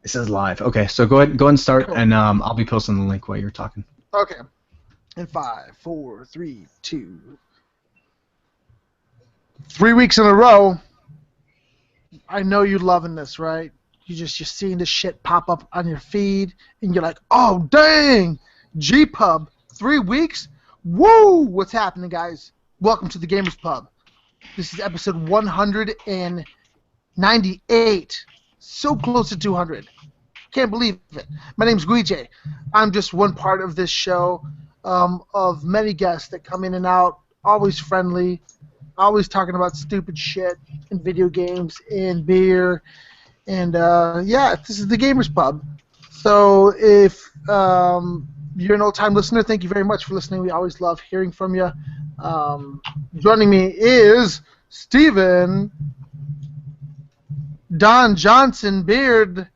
It says live. Okay, so go ahead and start, Cool. and I'll be posting the link while you're talking. Okay. In 5, 4, 3, 2. 3 weeks in a row. I know you're loving this, right? You're seeing this shit pop up on your feed, and you're like, oh, dang! G-Pub, 3 weeks? Woo! What's happening, guys? Welcome to the Gamers Pub. This is episode 198. So close to 200. Can't believe it. My name's Guije. I'm just one part of this show of many guests that come in and out, always friendly, always talking about stupid shit and video games and beer. And, yeah, this is the Gamers Pub. So if you're an old-time listener, thank you very much for listening. We always love hearing from you. Joining me is Steven, Don Johnson, Beard,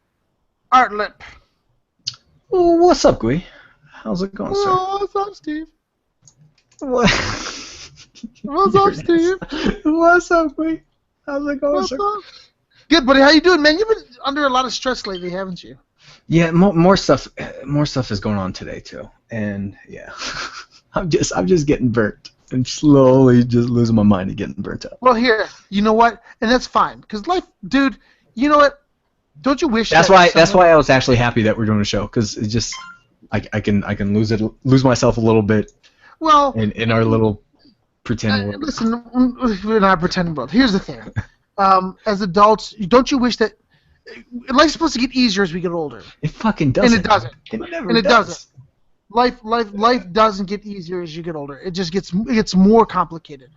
Artlip. Well, what's up, Gui? How's it going, sir? Oh, what's up, Steve? What? What's up, Steve? What's up, Gui? How's it going, What's sir? up? Good, buddy. How you doing, man? You've been under a lot of stress lately, haven't you? Yeah, more stuff is going on today too, and yeah, I'm just getting burnt. I'm slowly just losing my mind and getting burnt out. Well, here, you know what? And that's fine, because life, dude. You know what? Don't you wish? That's why I was actually happy that we're doing a show, because it just I can lose myself a little bit. Well, in our little pretend world. Listen, we're not pretending world. Here's the thing. As adults, don't you wish that life's supposed to get easier as we get older? It fucking doesn't. And it doesn't. It never and it does. doesn't. Life doesn't get easier as you get older. It just gets more complicated.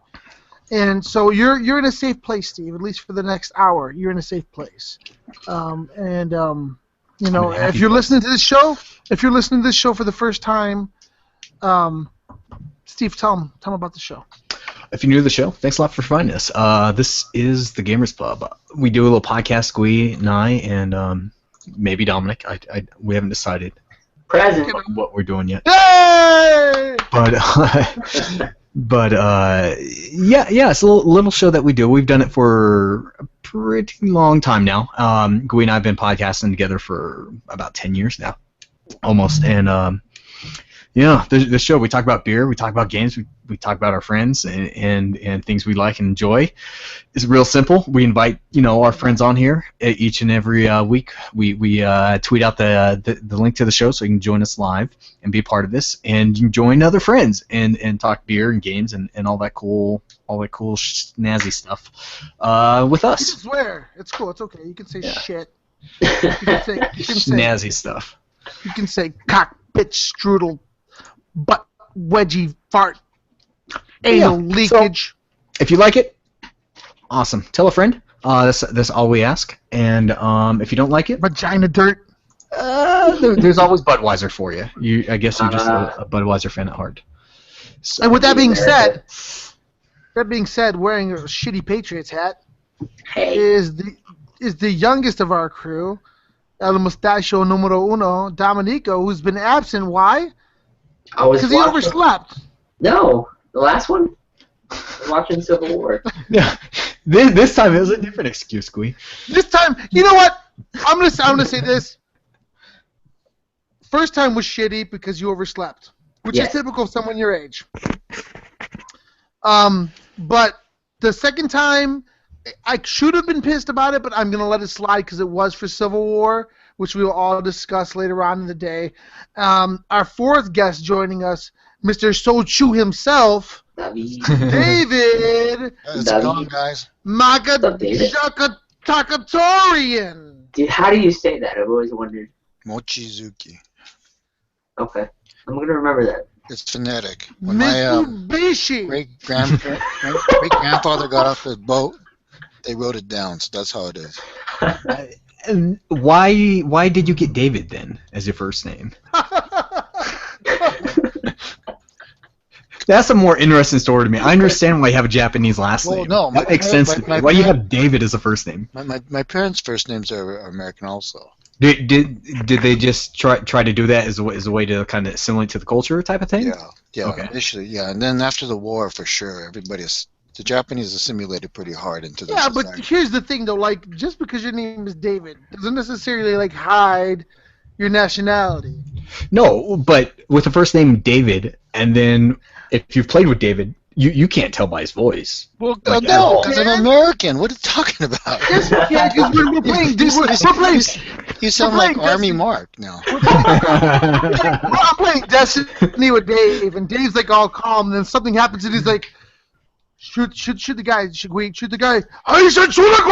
And so you're in a safe place, Steve. At least for the next hour, you're in a safe place. You know, if you're listening to this show, for the first time, Steve, tell them about the show. If you're new to the show, thanks a lot for finding us. This is the Gamers Pub. We do a little podcast, Gui and I, and maybe Dominic. We haven't decided what we're doing yet. Hey! But yeah, it's a little show that we do. We've done it for a pretty long time now. Gui and I have been podcasting together for about 10 years now, almost. And yeah, the show, we talk about beer, we talk about games, we talk about our friends and things we like and enjoy. It's real simple. We invite our friends on here each and every week. We tweet out the link to the show so you can join us live and be a part of this, and you can join other friends and talk beer and games and all that cool snazzy stuff with us. You can swear. It's cool. It's okay. You can say shit. You can say snazzy stuff. You can say cock, bitch, strudel, butt, wedgie, fart, anal leakage. So, if you like it, awesome. Tell a friend. That's all we ask. And if you don't like it, vagina dirt. There's always Budweiser for you. I guess you're just a Budweiser fan at heart. So, and with that being said, wearing a shitty Patriots hat is the youngest of our crew, El Mustacho Numero Uno, Dominico, who's been absent. Why? Because he overslept. No, the last one. I was watching Civil War. Yeah, this time it was a different excuse, Gui. This time, you know what? I'm gonna say this. First time was shitty because you overslept, which is typical of someone your age. But the second time, I should have been pissed about it, but I'm going to let it slide because it was for Civil War, which we will all discuss later on in the day. Our fourth guest joining us, Mr. Sochu himself, David. How's it going, guys? Takatoorian. Dude, how do you say that? I've always wondered. Mochizuki. Okay. I'm going to remember that. It's phonetic. When my Mitsubishi. great-grandfather got off the boat, they wrote it down, so that's how it is. And why did you get David then as your first name? That's a more interesting story to me. I understand why you have a Japanese last name. No, that makes sense to me. Why you have David as a first name? My parents' first names are American also. Did they just try to do that as a way to kind of assimilate to the culture type of thing? Yeah. Okay. Initially, yeah, and then after the war, for sure, everybody The Japanese assimilated pretty hard into this. Yeah, but here's the thing, though. Like, just because your name is David doesn't necessarily like hide your nationality. No, but with the first name David, and then if you've played with David, you can't tell by his voice. Well, Like, no, yeah. because I'm American. What are you talking about? Yes, we can, because we're playing. We're playing. You sound We're like playing Army Destiny. Mark now. Well, I'm playing Destiny with Dave, and Dave's like all calm, and then something happens, and he's like, "Shoot the guy! Shoot the guy!" I said, "Shoot the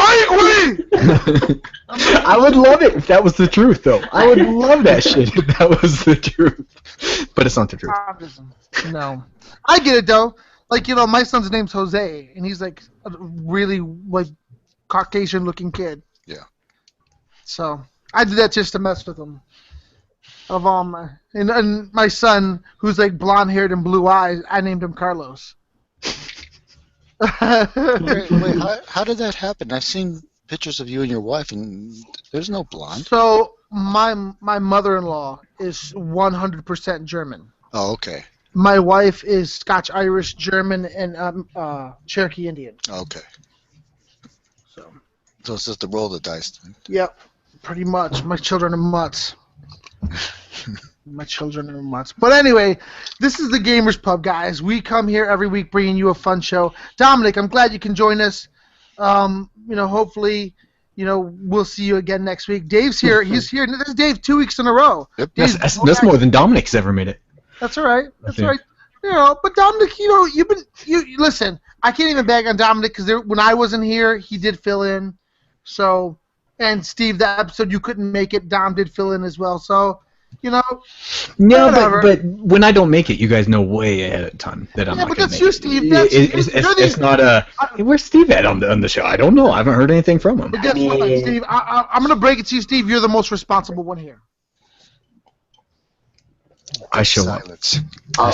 guy!" I would love it if that was the truth, though. I would love that shit if that was the truth. But it's not the truth. No, I get it though. Like, you know, my son's name's Jose, and he's like a really like Caucasian-looking kid. Yeah. So I did that just to mess with him. Of all my and my son, who's like blonde-haired and blue eyes, I named him Carlos. Wait, how did that happen? I've seen pictures of you and your wife, and there's no blonde. So my mother-in-law is 100% German. Oh, okay. My wife is Scotch Irish, German, and Cherokee Indian. Okay. So So it's just a roll of the dice. yep, pretty much. My children are mutts. My children are mutts. But anyway, this is the Gamers Pub, guys. We come here every week bringing you a fun show. Dominic, I'm glad you can join us. You know, hopefully, you know, we'll see you again next week. Dave's here. He's here. This is Dave 2 weeks in a row. Yep. Dave's- That's more than Dominic's ever made it. That's all right. That's think. all right. You know, but Dominic, you know, you listen. I can't even bag on Dominic because when I wasn't here, he did fill in. So, and Steve, that episode you couldn't make it, Dom did fill in as well. So, you know. No, whatever. but when I don't make it, you guys know way ahead of time that I'm Yeah, not but gonna that's make you, it. Steve. That's- It's not a. Hey, where's Steve at on the show? I don't know. I haven't heard anything from him. But guess what, mean- Steve? I'm gonna break it to you, Steve. You're the most responsible one here. I show up Silence. I'll I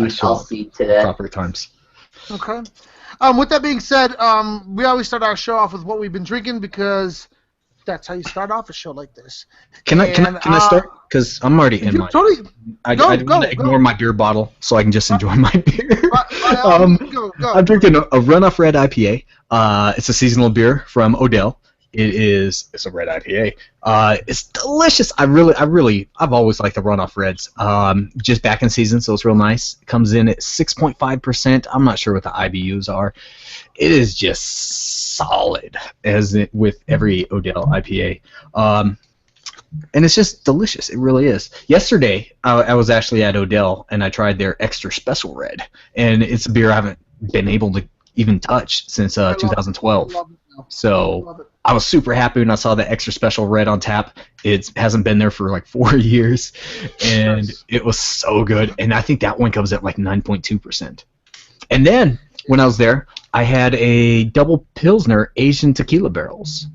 show up see today. proper times. Okay. With that being said, we always start our show off with what we've been drinking because that's how you start off a show like this. Can I start? Because I'm already in You mine. totally. I go, want go, to ignore my beer bottle so I can just enjoy my beer. Go. I'm drinking a Runoff Red IPA. It's a seasonal beer from Odell. It's a red IPA. It's delicious. I've always liked the Runoff Reds. Just back in season, so it's real nice. It comes in at 6.5%. I'm not sure what the IBUs are. It is just solid, with every Odell IPA. And it's just delicious. It really is. Yesterday, I was actually at Odell, and I tried their Extra Special Red. And it's a beer I haven't been able to even touch since 2012. Love it. So Love it. I was super happy when I saw the Extra Special Red on tap. It hasn't been there for like 4 years, and it was so good. And I think that one comes at like 9.2%. And then when I was there, I had a double Pilsner Asian tequila barrels.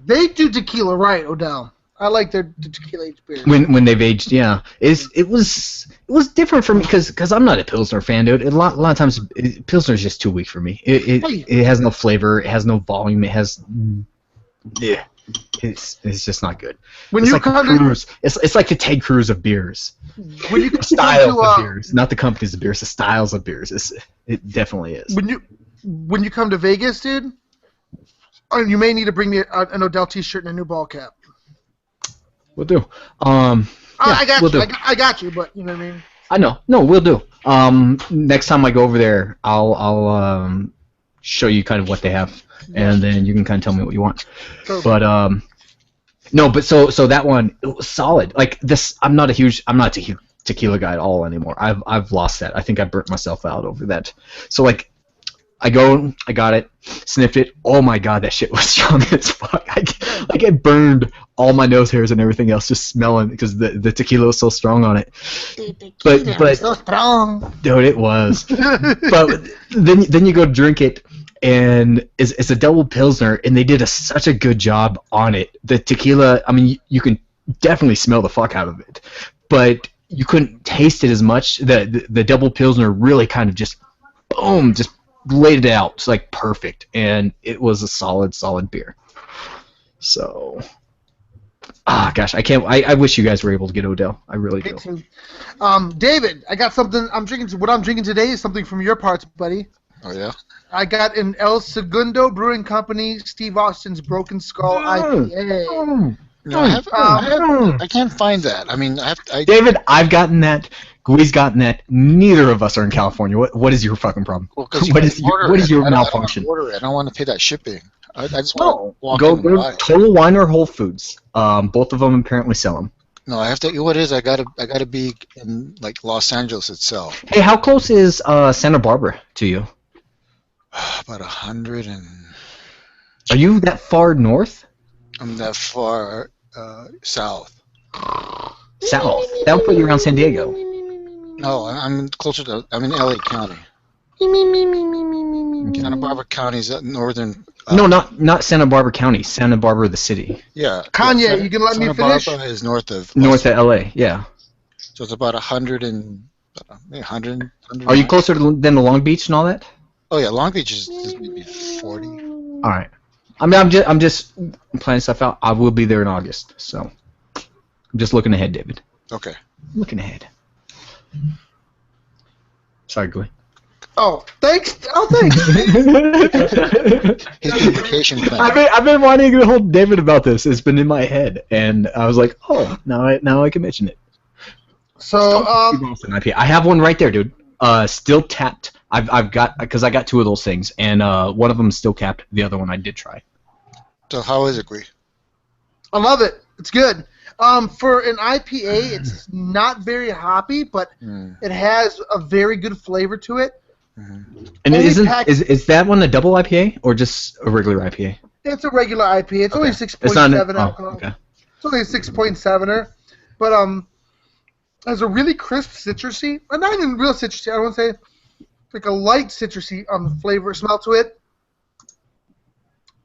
They do tequila right, Odell. I like their tequila aged beer. When they've aged, yeah, it was different for me because I'm not a Pilsner fan, dude. A lot of times Pilsner is just too weak for me. It has no flavor, it has no volume, it's just not good. When It's you like the come to Cruz. It's like the Ted Cruz of beers. when you The come styles to of beers, not the companies of beers. The styles of beers. It definitely is. when you come to Vegas, dude, you may need to bring me an Odell T-shirt and a new ball cap. We'll do. I got we'll you. do. I got you, but you know what I mean. I know. No, we'll do. Next time I go over there, I'll show you kind of what they have, and then you can kind of tell me what you want. Perfect. But no, but so that one, it was solid. Like this, I'm not a tequila guy at all anymore. I've lost that. I think I burnt myself out over that. So like, I got it, sniffed it. Oh my god, that shit was strong as fuck. I burned all my nose hairs and everything else just smelling because the tequila was so strong on it. But so strong. dude, it was. But then you go drink it, and it's a double Pilsner, and they did such a good job on it. The tequila, I mean, you can definitely smell the fuck out of it, but you couldn't taste it as much. The double Pilsner really kind of just, boom, just laid it out. It's like perfect, and it was a solid beer. So, gosh, I wish you guys were able to get Odell. I really do. David, I got something. What I'm drinking today is something from your parts, buddy. Oh yeah. I got an El Segundo Brewing Company Steve Austin's Broken Skull IPA. No, I can't find that. I mean, David, I've gotten that. Gui's gotten that. Neither of us are in California. What is your fucking problem? Well, 'cause you What can is your order it. I don't malfunction? want to order it. I don't want to pay that shipping. I just No, want to walk go in and buy to it. Total Wine or Whole Foods. Both of them apparently sell them. No, I have to. What it is? I gotta be in like Los Angeles itself. Hey, how close is Santa Barbara to you? About 100 and. Are you that far north? I'm that far south. South. That would put you around San Diego. No, I'm closer to. I'm in LA County. Santa Barbara County is northern. No, not Santa Barbara County. Santa Barbara, the city. Yeah. Kanye, you can let me Santa finish? Barbara is north of. North of LA, yeah. So it's about 100 and. 100. Are you closer than the Long Beach and all that? Oh yeah, Long Beach is maybe 40. All right. I mean, I'm just planning stuff out. I will be there in August, so I'm just looking ahead, David. Okay. Looking ahead. Sorry, Gui. Oh, thanks. Oh, thanks. His vacation plan. I've been wanting to hold David about this. It's been in my head, and I was like, oh, now I can mention it. So, I have one right there, dude. Still tapped. I've got because I got two of those things, and one of them is still capped. The other one I did try. So how is it, Gui? I love it. It's good. For an IPA, it's not very hoppy, but it has a very good flavor to it. And Only is that one a double IPA or just a regular IPA? It's a regular IPA. It's only 6.7 alcohol. Okay. It's only a 6.7er, but has a really crisp citrusy, but not even real citrusy. I want to say like a light citrusy flavor smell to it.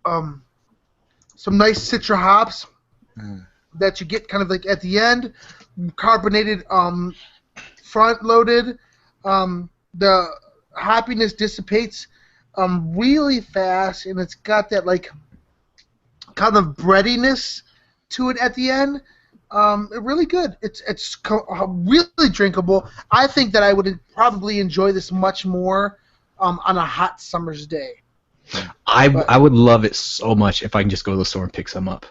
Some nice citra hops that you get kind of like at the end, carbonated, front loaded. The happiness dissipates really fast, and it's got that like kind of breadiness to it at the end. Really good. It's really drinkable. I think that I would probably enjoy this much more on a hot summer's day. I would love it so much if I can just go to the store and pick some up.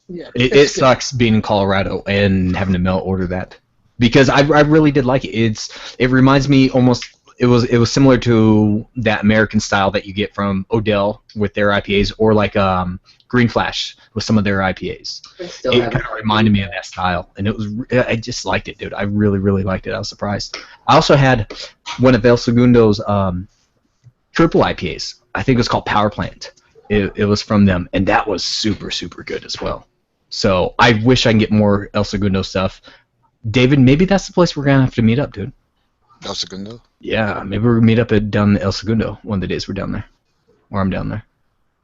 Yeah, It sucks being in Colorado and having to mail order that because I really did like it. It reminds me almost. It was similar to that American style that you get from Odell with their IPAs, or like Green Flash with some of their IPAs. It kind of reminded me of that style, and I just liked it, dude. I really, really liked it. I was surprised. I also had one of El Segundo's triple IPAs. I think it was called Power Plant. It was from them, and that was super, super good as well. So I wish I can get more El Segundo stuff. David, maybe that's the place we're gonna have to meet up, dude. El Segundo? Yeah, maybe we'll meet up down El Segundo one of the days we're down there, or I'm down there.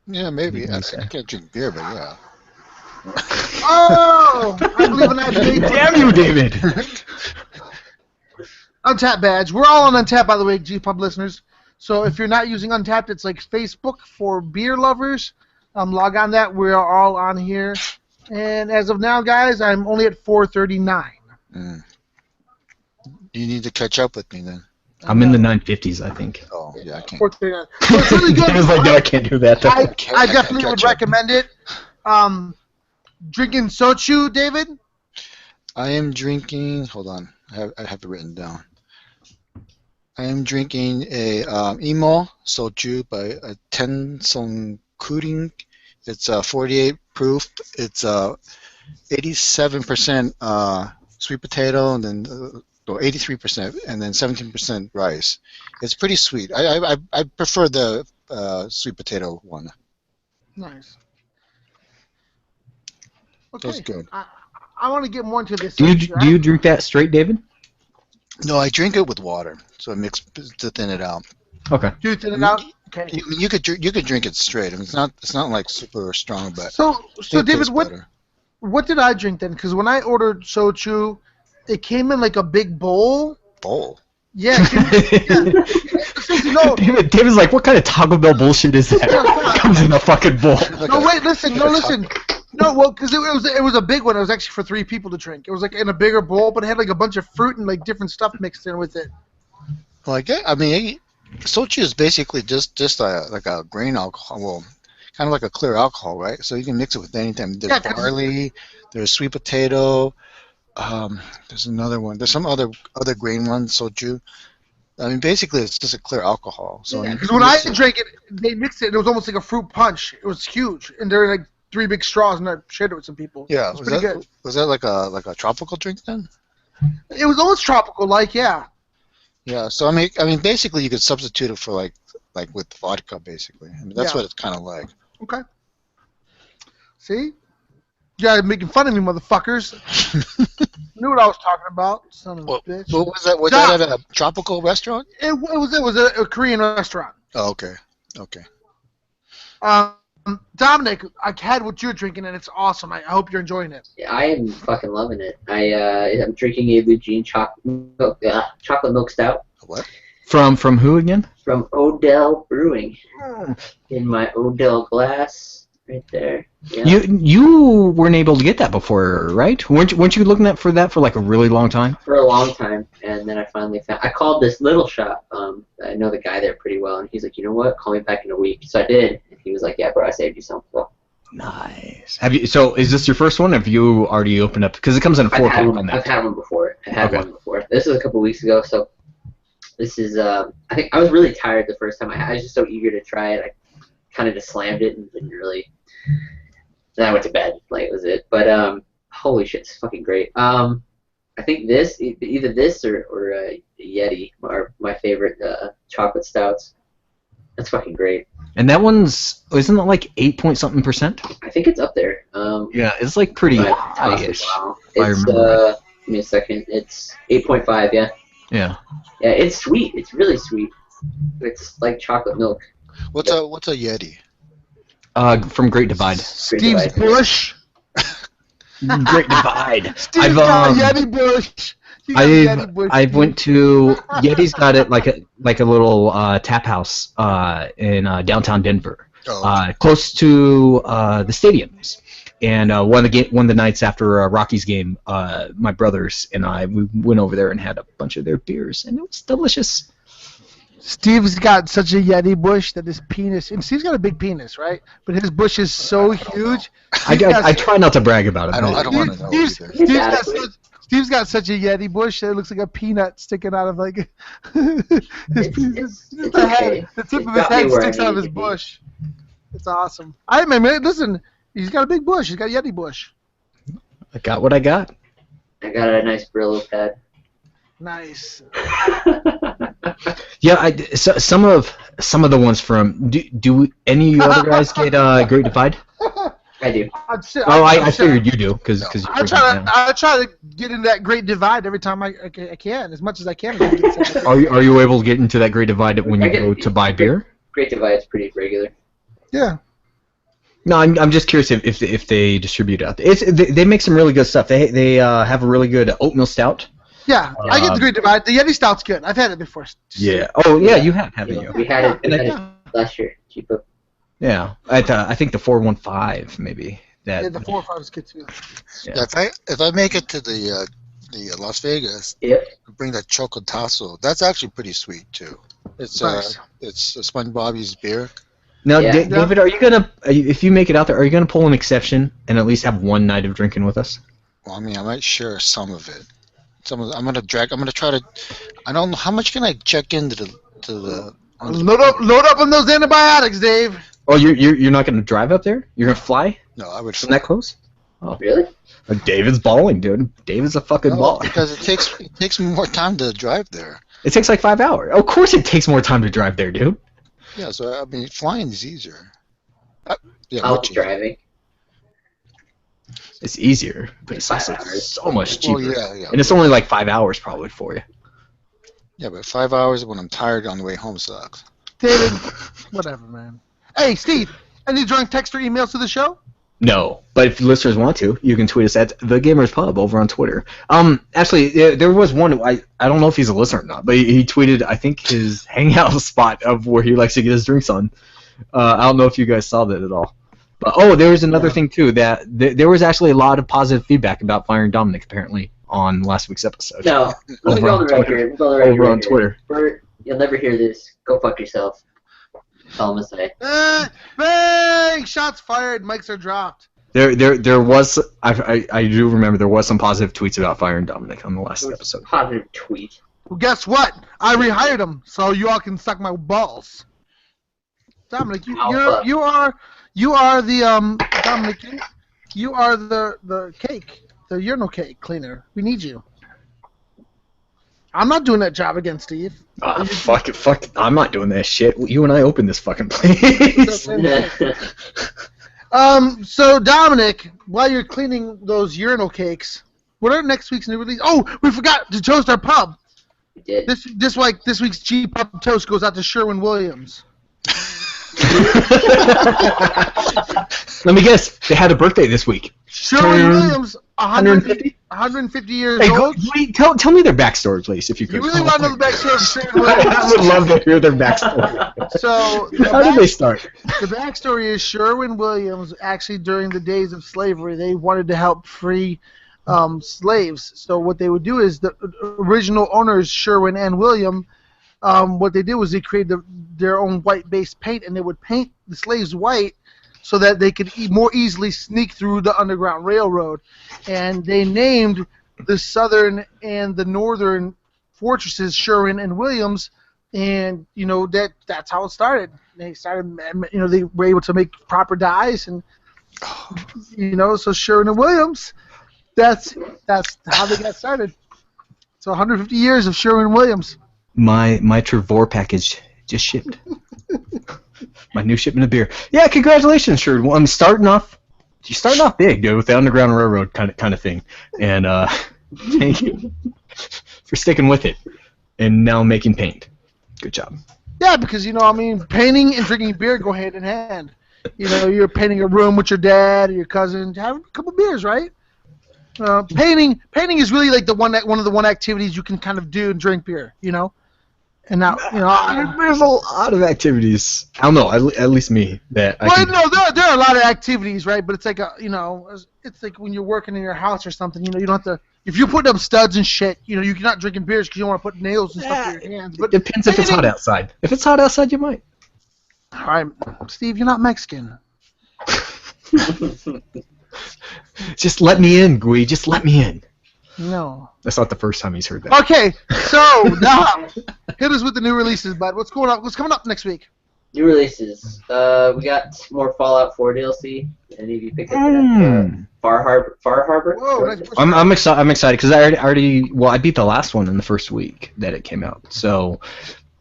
Yeah, maybe. I can't drink beer, but yeah. Oh, I believe in that. Damn you, David! Untapped badge. We're all on Untapped, by the way, G-Pub listeners. So if you're not using Untapped, it's like Facebook for beer lovers. Log on that. We are all on here. And as of now, guys, I'm only at 439. You need to catch up with me then. I'm in the 950s, I think. Oh, yeah, I can't. 439. So it's really good. I was like, no, I can't do that. I definitely would recommend it. Drinking sochu, David? I am drinking. Hold on, I have it written down. I am drinking a Imo soju by Tensong Kuring. It's 48 proof. It's 87% sweet potato, and then 83%, and then 17% rice. It's pretty sweet. I prefer the sweet potato one. Nice. Okay. That's good. I want to get more into this. Do you drink that straight, David? No, I drink it with water, so I mix to thin it out. Okay. Do you thin it out? Okay. You could drink it straight. I mean, it's not like super strong, but So it David, tastes what better. what did I drink then? Because when I ordered sochu, it came in like a big bowl. Bowl. Yeah. No, David's like, what kind of Taco Bell bullshit is that? It comes in a fucking bowl. no, wait, listen, no, listen. No, well, because it was a big one. It was actually for 3 people to drink. It was like in a bigger bowl, but it had like a bunch of fruit and like different stuff mixed in with it. Like, I mean, soju is basically just like a grain alcohol. Well, kind of like a clear alcohol, right? So you can mix it with anything. There's barley, there's sweet potato. There's another one. There's some other grain ones, soju. I mean, basically, it's just a clear alcohol. So Because when I drank it, they mixed it, and it was almost like a fruit punch. It was huge, and there were like 3 big straws, and I shared it with some people. yeah, it was pretty good. Was that like a tropical drink then? It was almost tropical, like yeah. Yeah. So I mean, basically, you could substitute it for like with vodka, basically. I mean, that's what it's kind of like. Okay. See? You guys making fun of me, motherfuckers. Knew what I was talking about, son of a bitch. What was that? Was that at a tropical restaurant? It was a Korean restaurant. Oh, okay. Okay. Dominic, I had what you're drinking, and it's awesome. I hope you're enjoying it. Yeah, I am fucking loving it. I'm drinking a Eugene chocolate milk stout. What? From who again? From Odell Brewing. In my Odell glass, right there. Yeah. You weren't able to get that before, right? Weren't you looking for that for like a really long time? For a long time, and then I finally found. I called this little shop. I know the guy there pretty well, and he's like, you know what? Call me back in a week. So I did, and he was like, yeah, bro, I saved you something. So, Nice. Have you? So is this your first one? Or have you already opened up? Because it comes in a 4-pack on that. I've had one before. One before. This is a couple weeks ago, so this is. I think I was really tired the first time. I was just so eager to try it. I kind of just slammed it and didn't really. Then I went to bed. Like it was it. But holy shit, it's fucking great. I think either this or Yeti are my favorite chocolate stouts. That's fucking great. And that one's isn't it like 8-point-something%? I think it's up there. Yeah, it's like pretty But high-ish. wow. I It's remember. give me a second. It's 8.5. Yeah. Yeah. Yeah, it's sweet. It's really sweet. It's like chocolate milk. What's a Yeti? From Great Divide. Steve's Divide. Bush. Great Divide. Steve's got a Yeti Bush. You got a Yeti Bush. I went to Yeti's got it like a little tap house in downtown Denver, Oh, close to the stadiums. And one of the nights after Rockies game, my brothers and we went over there and had a bunch of their beers, and it was delicious. Steve's got such a Yeti bush that his penis, and Steve's got a big penis, right? But his bush is so huge. I try not to brag about it. I don't want to know either. Steve's got such a Yeti bush that it looks like a peanut sticking out of like It's the head. okay. The tip of It's his got me head where I sticks out of need his it to be. bush. It's awesome. Listen, he's got a big bush. He's got a Yeti bush. I got what I got. I got a nice Brillo pad. Nice. Yeah, some of the ones from do any of you other guys get Great Divide? I do. I figured you do because you. I try to get in that Great Divide every time I can, as much as I can. Are you able to get into that Great Divide when you go to buy beer? Great Divide's pretty regular. Yeah. No, I'm just curious if they distribute out there. They make some really good stuff. They have a really good oatmeal stout. Yeah, I get the Great Divide. The Yeti Stout's good. I've had it before. Yeah. Oh yeah, you have, haven't you? We had it last year. Cheap up. Yeah. I think the 415 maybe. Yeah, the 4 or 5 is good too. Yeah. If I make it to the Las Vegas, Yep. bring that chocotazo. That's actually pretty sweet too. It's Nice. it's SpongeBob's beer. Now, Yeah. David, if you make it out there, are you gonna pull an exception and at least have one night of drinking with us? Well, I mean, I might share some of it. I'm gonna try to. I don't know how much can I check into the. Load up on those antibiotics, Dave. Oh, you're not gonna drive up there? You're gonna fly No, I would. from that close? Really? David's balling, dude. David's a fucking No, baller. because it takes more time to drive there. It takes like 5 hours. Of course, it takes more time to drive there, dude. Yeah, so I mean, flying is easier. Yeah, I'll much be easier. driving. It's easier, but it's 5 also hours. so much cheaper. Well, yeah. And it's only like 5 hours probably for you. Yeah, but 5 hours when I'm tired on the way home sucks. David, whatever, man. Hey, Steve, any drunk text or emails to the show? No, but if listeners want to, you can tweet us at The Gamers Pub over on Twitter. Actually, there was one. I don't know if he's a listener or not, but he tweeted, I think, his hangout spot of where he likes to get his drinks on. I don't know if you guys saw that at all. But there was another thing too, that there was actually a lot of positive feedback about firing Dominic apparently on last week's episode. No, let me go on the record. Over on Twitter. You'll never hear this. Go fuck yourself. That's all I'm gonna say. Bang! Shots fired. Mics are dropped. There was I do remember there was some positive tweets about firing Dominic on the last episode. Positive tweet. Well, guess what? I rehired him, so you all can suck my balls. Dominic, you are the Dominic. You are the cake, the urinal cake cleaner. We need you. I'm not doing that job again, Steve. Fuck it. I'm not doing that shit. You and I opened this fucking place. So Dominic, while you're cleaning those urinal cakes, what are next week's new release? Oh, we forgot to toast our pub. We did. This week's G Pub toast goes out to Sherwin Williams. Let me guess. They had a birthday this week. Sherwin Williams, 150? 150 years Hey, old. tell me their backstory, please, if you could. You really want to know the backstory of Sherwin Williams? I would love to hear their backstory. So, How did they start? The backstory is Sherwin Williams, actually during the days of slavery, they wanted to help free slaves. So what they would do is the original owners, Sherwin and William, what they did was they created their own white-based paint, and they would paint the slaves white so that they could more easily sneak through the Underground Railroad. And they named the southern and the northern fortresses Sherwin and Williams, and that's how it started. They started, they were able to make proper dyes, and so Sherwin and Williams, that's how they got started. So 150 years of Sherwin Williams. My Trevor package just shipped. My new shipment of beer. Yeah, congratulations, Sherwin. Well, you're starting off big, dude, with the Underground Railroad kind of thing. And thank you for sticking with it. And now making paint. Good job. Yeah, because painting and drinking beer go hand in hand. You're painting a room with your dad or your cousin, have a couple beers, right? Painting is really like one of the activities you can kind of do and drink beer, And now, there's a lot of activities. I don't know, at least me that. There are a lot of activities, right? But it's like it's like when you're working in your house or something. You don't have to. If you're putting up studs and shit, you're not drinking beers because you don't want to put nails and stuff in your hands. But it depends if it's hot outside. If it's hot outside, you might. All right, Steve, you're not Mexican. Just let me in, Gui. Just let me in. No. That's not the first time he's heard that. Okay, so now hit us with the new releases, bud. What's going on? What's coming up next week? New releases. We got more Fallout 4 DLC. Any of you picked up Far Harbor? Whoa, I'm excited because I already I beat the last one in the first week that it came out. So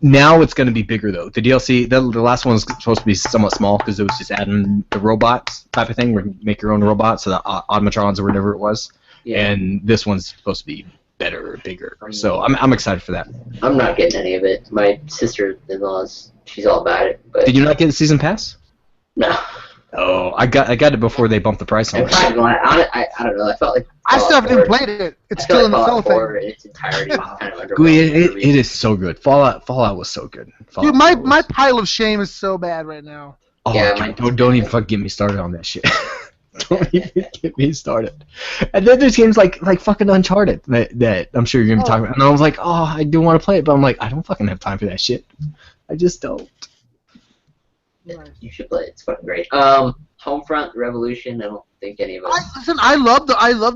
now it's going to be bigger though. The DLC, the last one was supposed to be somewhat small because it was just adding the robots type of thing, where you make your own robots, so the automatrons or whatever it was. Yeah. And this one's supposed to be better or bigger. So I'm excited for that. I'm not getting any of it. My sister-in-law's, she's all about it. But did you not get the season pass? No. Oh, I got it before they bumped the price on it. I don't know. I felt like I still haven't even played it. It's still in the cellophane. In its entirety was kind of it is so good. Fallout was so good. Dude, my pile of shame is so bad right now. Oh, yeah, don't even fucking get me started on that shit. Don't even get me started. And then there's games like fucking Uncharted that I'm sure you're gonna be talking about. And I was like, I do want to play it, but I'm like, I don't fucking have time for that shit. I just don't. You should play it. It's fucking great. Homefront Revolution. I don't think any of us. I love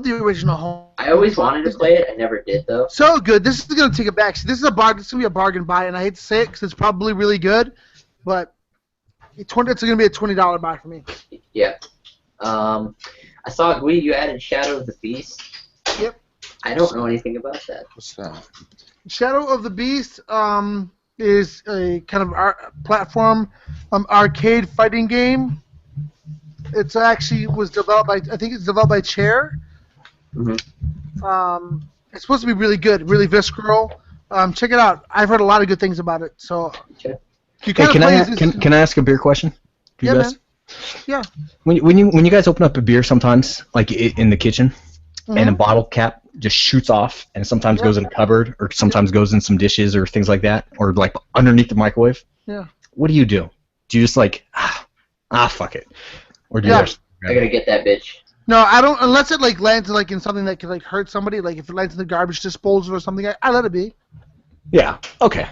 the original Home. I always wanted to play it. I never did though. So good. This is gonna take it back. This is a bargain. It's gonna be a bargain buy, and I hate to say it because it's probably really good, but it's gonna be a $20 buy for me. Yeah. I saw Gui, you added Shadow of the Beast. Yep. I don't know anything about that. What's that? Shadow of the Beast is a kind of platform arcade fighting game. It's actually was developed by Chair. Mm-hmm. It's supposed to be really good, really visceral. Check it out. I've heard a lot of good things about it. So. Okay. Can I ask a beer question? Yeah, man. Yeah. When you guys open up a beer sometimes, like in the kitchen, and a bottle cap just shoots off, and sometimes goes in a cupboard, or sometimes goes in some dishes or things like that, or like underneath the microwave. Yeah. What do you do? Do you just like fuck it, or do you? I gotta get that bitch. No, I don't. Unless it like lands like in something that could like hurt somebody, like if it lands in the garbage disposal or something, I let it be. Yeah. Okay.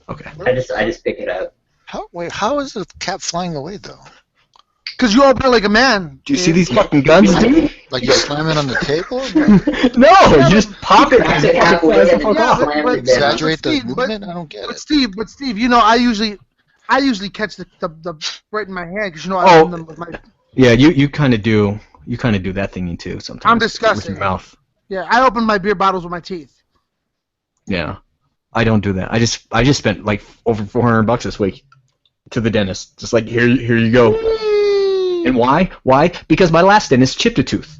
Okay. I just pick it up. How is the cat flying away though? Because you open it like a man. Do you see these fucking guns, dude? Like you slam it on the table? No, you just pop it and Crack it it fucking flies the halfway fuck and off. then slam it down. Exaggerate the Steve, movement? I don't get But it. Steve, you know, I usually catch the right in my hand because you know I Oh. open them with my. Yeah, you kind of do. You kind of do that thingy too sometimes. I'm With disgusting. your mouth. Yeah, I open my beer bottles with my teeth. Yeah, I don't do that. I just spent like over $400 this week to the dentist. Just like here you go. And why? Why? Because my last dentist chipped a tooth.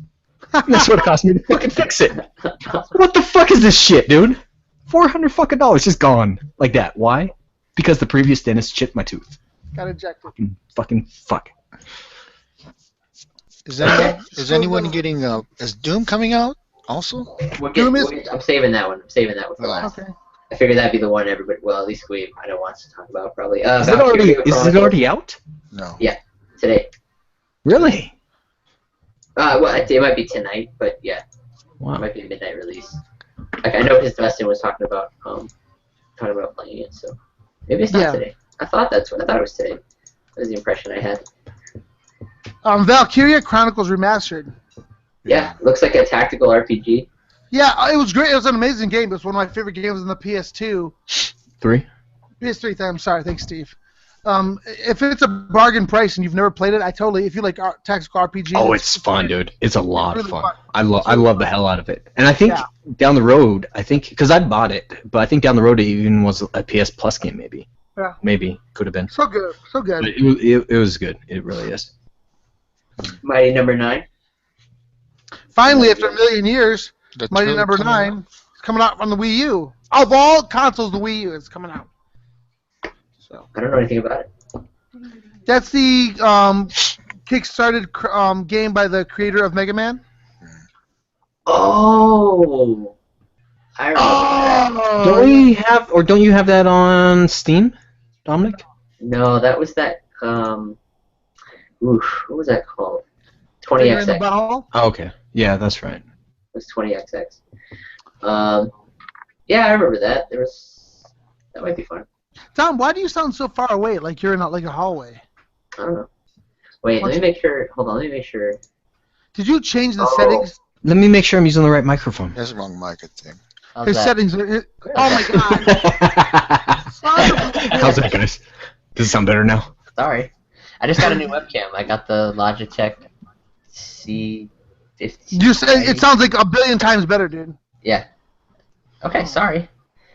That's what it cost me to fucking fix it. What the fuck is this shit, dude? $400 fucking just gone like that. Why? Because the previous dentist chipped my tooth. Got ejected. Fucking fuck. Is anyone getting is Doom coming out also? I'm saving that one. I'm saving that one for last. Okay. I figured that'd be the one everybody. Well, at least we I don't want to talk about probably. Is it already out? No. Today? Really? Well, it might be tonight, but yeah, it Wow. might be a midnight release. Like I know because Dustin was talking about playing it, so maybe it's not today. I thought it was today. That was the impression I had. Valkyria Chronicles Remastered. Yeah, looks like a tactical RPG. Yeah, it was great. It was an amazing game. It was one of my favorite games on the PS2. 3? PS3. I'm sorry. Thanks, Steve. If it's a bargain price and you've never played it, if you like tactical RPGs. Oh, it's fun, dude. It's a lot of really fun. fun. I love the hell out of it. And I think down the road, because I bought it, but I think down the road it even was a PS Plus game, maybe. Yeah. Maybe could have been. So good. So good. But it was good. It really is. Mighty Number 9. Finally, after a million years, The Mighty trailer Number coming 9 out? is coming out on the Wii U. Of all consoles, the Wii U is coming out. So I don't know anything about it. that's the kickstarted game by the creator of Mega Man. Oh, I remember that. Don't you have that on Steam, Dominic? No, that was that. What was that called? Finger in the 20XX. It butthole? Oh, okay. Yeah, that's right. was 20XX. Yeah, I remember that. That might be fun. Tom, why do you sound so far away? Like you're in a hallway. I don't know. Wait, let me make sure. Hold on, let me make sure. Did you change the Oh. settings? Let me make sure I'm using the right microphone. That's the wrong mic, I think. How's His that? settings are. Oh my god. How's that, guys? Does it sound better now? Sorry. I just got a new webcam. I got the Logitech C50. You say it sounds like a billion times better, dude. Yeah. Okay, sorry.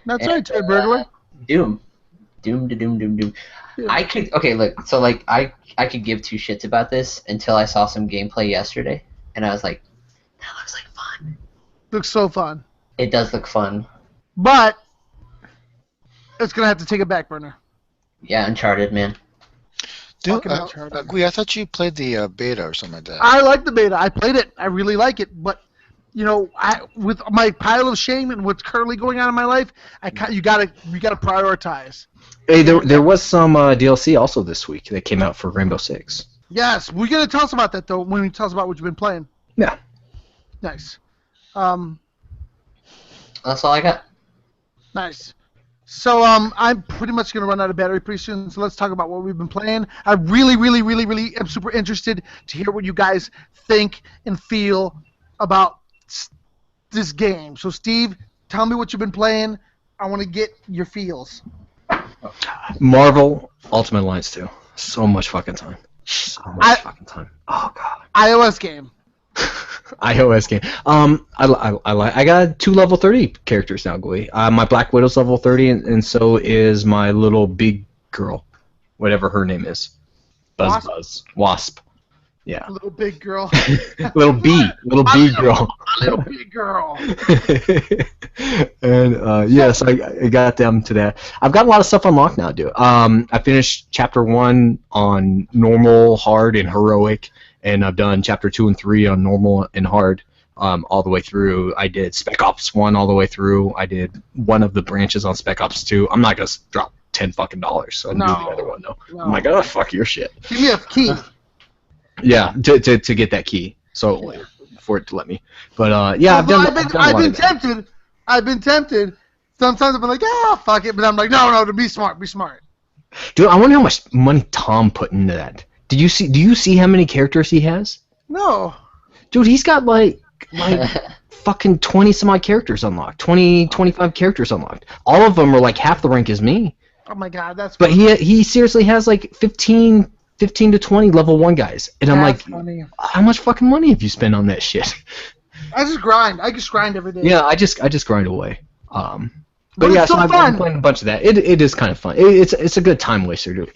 That's right, Ted Birdway. Doom. Doom. Yeah. I could look, so like I could give two shits about this until I saw some gameplay yesterday and I was like, that looks like fun. Looks so fun. It does look fun. But it's gonna have to take a back burner. Yeah, Uncharted, man. Dude, Fucking Uncharted. Gui, I thought you played the beta or something like that. I like the beta. I played it. I really like it. But you know, with my pile of shame and what's currently going on in my life, you gotta prioritize. Hey, there was some DLC also this week that came out for Rainbow Six. Yes, we're gonna tell us about that though when you tell us about what you've been playing. Yeah. Nice. That's all I got. Nice. So I'm pretty much gonna run out of battery pretty soon. So let's talk about what we've been playing. I really am super interested to hear what you guys think and feel about this game. So Steve, tell me what you've been playing. I want to get your feels. Marvel Ultimate Alliance 2. So much fucking time. So much fucking time. Oh god. iOS game. iOS game. I got 2 level 30 characters now, Gui. My Black Widow's level 30, and so is my little big girl, whatever her name is. Wasp. Yeah. Little big girl. little bee girl. Little big girl. And yes, I got them to that. I've got a lot of stuff unlocked now, dude. I finished chapter 1 on normal, hard, and heroic, and I've done chapter 2 and 3 on normal and hard, all the way through. I did Spec Ops 1 all the way through. I did one of the branches on Spec Ops 2. I'm not gonna drop $10 fucking, so I'll do the other one though. No. I'm like, oh fuck your shit. Give me a key. Yeah, to get that key, for it to let me. But yeah, I've been tempted Sometimes I'm like, fuck it, but I'm like, no, to be smart, be smart. Dude, I wonder how much money Tom put into that. Do you see how many characters he has? No. Dude, he's got like fucking 20 some odd characters unlocked. 25 characters unlocked. All of them are like half the rank as me. Oh my god, that's. But he seriously has like 15 to 20 level 1 guys. And I'm like, funny. How much fucking money have you spent on that shit? I just grind every day. Yeah, I just grind away. But it's yeah, so so I've been playing a bunch of that. It is kind of fun. It's a good time waster, dude.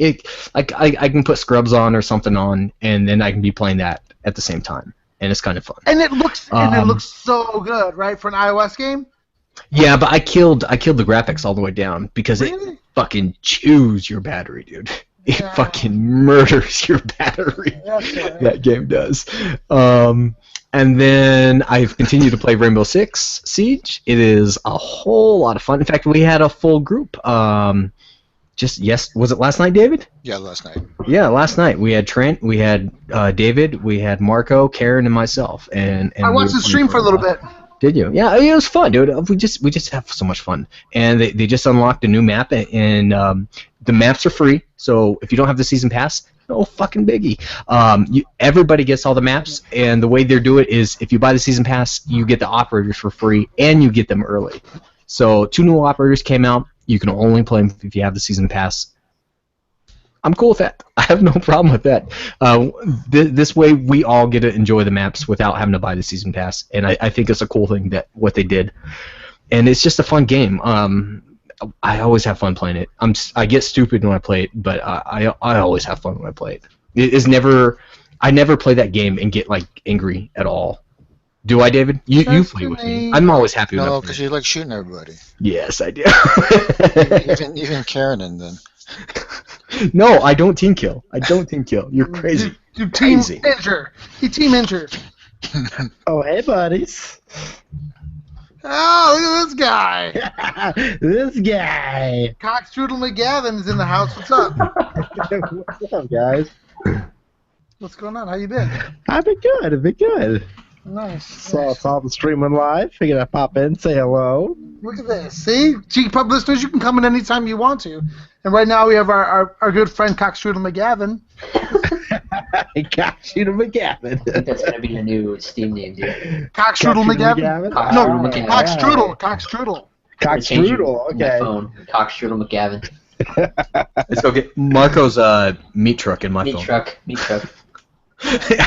I can put Scrubs on or something on, and then I can be playing that at the same time, and it's kind of fun. And it looks so good, right, for an iOS game. Yeah, but I killed the graphics all the way down because it fucking chews your battery, dude. It fucking murders your battery. Right. That game does. And then I've continued to play Rainbow Six Siege. It is a whole lot of fun. In fact, we had a full group. Was it last night, David? Yeah, last night. Yeah, last night we had Trent, we had David, we had Marco, Karen, and myself. And I watched the stream for a little bit. Did you? Yeah, it was fun, dude. We just have so much fun. And they just unlocked a new map, and the maps are free. So if you don't have the season pass, no fucking biggie. Everybody gets all the maps, and the way they do it is if you buy the season pass, you get the operators for free, and you get them early. So 2 new operators came out. You can only play them if you have the season pass. I'm cool with that. I have no problem with that. This way, we all get to enjoy the maps without having to buy the season pass, and I think it's a cool thing that what they did. And it's just a fun game. I always have fun playing it. I get stupid when I play it, but I always have fun when I play it. I never play that game and get like angry at all. Do I, David? You play with me. I'm always happy with No, because you like shooting everybody. Yes, I do. even Karen and then. No, I don't team kill. You're crazy. You team injure. He team injured. Oh, hey, buddies. Oh, look at this guy. This guy. Cockstrudel McGavin's in the house. What's up? What's up, guys? What's going on? How you been? I've been good. Nice. Saw the streaming live. Figured I'd pop in, say hello. Look at this. See? G-Pub listeners, you can come in anytime you want to. And right now we have our good friend Cockstrudel McGavin. Cockstrudel McGavin. I think that's going to be the new Steam name, dude. Cockstrudel McGavin? No, McGavin. Cockstrudel. Cockstrudel, okay. My phone. Cockstrudel McGavin. Let's go get Marco's meat truck in my phone. Meat truck.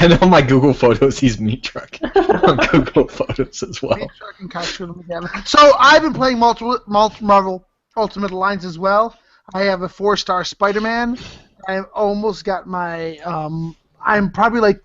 And on my Google Photos, he's meat truck on Google Photos as well. Meat truck and Cockstrudel McGavin. So I've been playing Marvel Ultimate Alliance as well. I have a 4-star Spider-Man. I almost got my. I'm probably like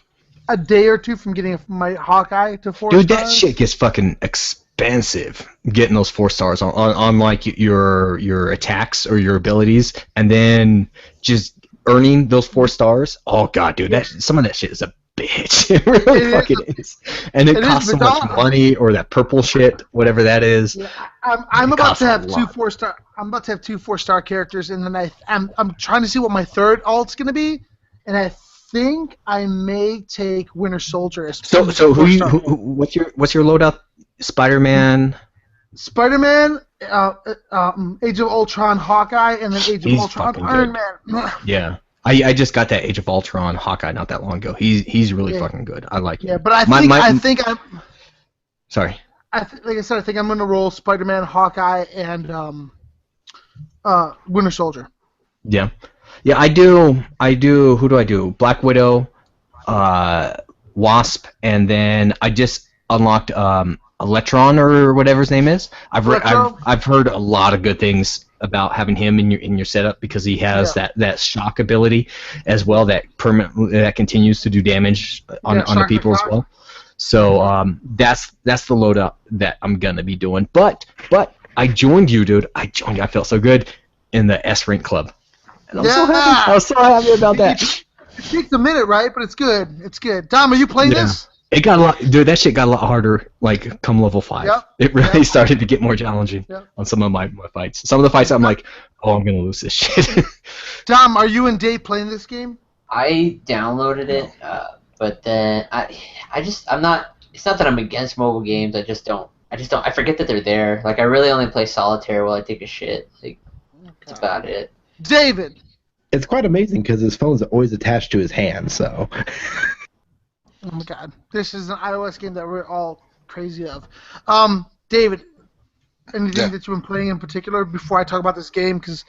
a day or two from getting my Hawkeye to 4 Dude, stars. that shit gets fucking expensive. Getting those 4 stars on like your attacks or your abilities, and then just earning those 4 stars. Oh god, dude, some of that shit is a bitch. It really fucking is. And it costs so much money, or that purple shit, whatever that is. Yeah, I'm about to have 2 4-star. I'm about to have 2 4-star characters, and then I'm trying to see what my third alt's gonna be, and I think I may take Winter Soldier as. So what's your loadout? Spider-Man. Age of Ultron, Hawkeye, and then Age of Ultron, Iron Man. Yeah. I just got that Age of Ultron Hawkeye not that long ago. He's really fucking good. I like him. Yeah, but I think I'm. Sorry. Like I said, I think I'm gonna roll Spider-Man, Hawkeye, and Winter Soldier. Yeah. Yeah, I do. Who do I do? Black Widow, Wasp, and then I just unlocked Electron or whatever his name is. I've heard a lot of good things about having him in your setup because he has that shock ability as well that continues to do damage on the people as well. So that's the loadout that I'm gonna be doing. But I joined you, dude. I felt so good in the S Rank Club. And I'm so happy. I was so happy about that. It takes a minute, right? But it's good. It's good. Dom, are you playing this? It got a lot, dude. That shit got a lot harder. Like come level 5, it really started to get more challenging on some of my fights. Some of the fights, I'm like, oh, I'm gonna lose this shit. Dom, are you and Dave playing this game? I downloaded it, but then I'm not. It's not that I'm against mobile games. I I just don't. I forget that they're there. Like I really only play solitaire while I take a shit. Like that's about it. David. It's quite amazing because his phone's always attached to his hand, so. Oh my God, this is an iOS game that we're all crazy of. David, anything that you've been playing in particular before I talk about this game? Because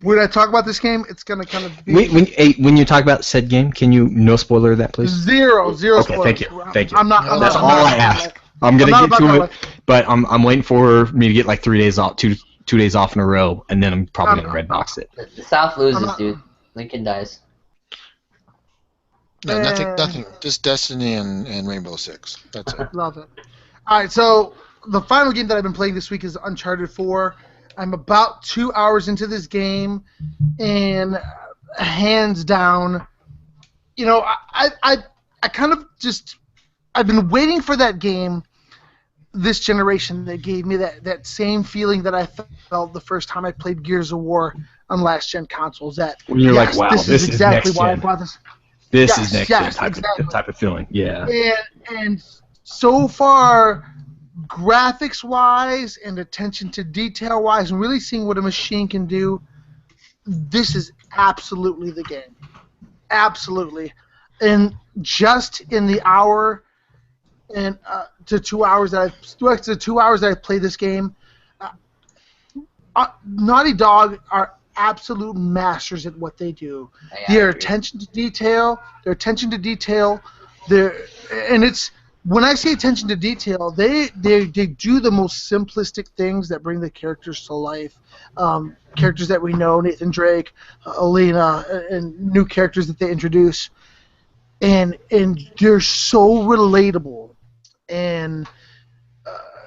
when I talk about this game, it's gonna kind of be When you talk about said game, can you no spoiler that, please? zero Okay, spoilers. thank you. I'm not. That's I'm all not I ask. I'm gonna get to it, but I'm waiting for me to get like 3 days off, two days off in a row, and then I'm probably gonna red box it. The South loses, dude. Lincoln dies. No, nothing. Just Destiny and Rainbow Six. That's it. Love it. All right, so the final game that I've been playing this week is Uncharted 4. I'm about 2 hours into this game, and hands down, you know, I kind of just I've been waiting for that game this generation that gave me that same feeling that I felt the first time I played Gears of War on last gen consoles. That when you're like, wow, this is exactly next why gen. I bought this. This Yes, is next yes, gen exactly. type of feeling. Yeah. And so far, graphics-wise and attention to detail-wise, and really seeing what a machine can do, this is absolutely the game. Absolutely. And just in the hour and to 2 hours that I've played this game, Naughty Dog are absolute masters at what they do. Their attention to detail, and it's when I say attention to detail, they do the most simplistic things that bring the characters to life. Characters that we know, Nathan Drake, Alina, and new characters that they introduce, and they're so relatable, and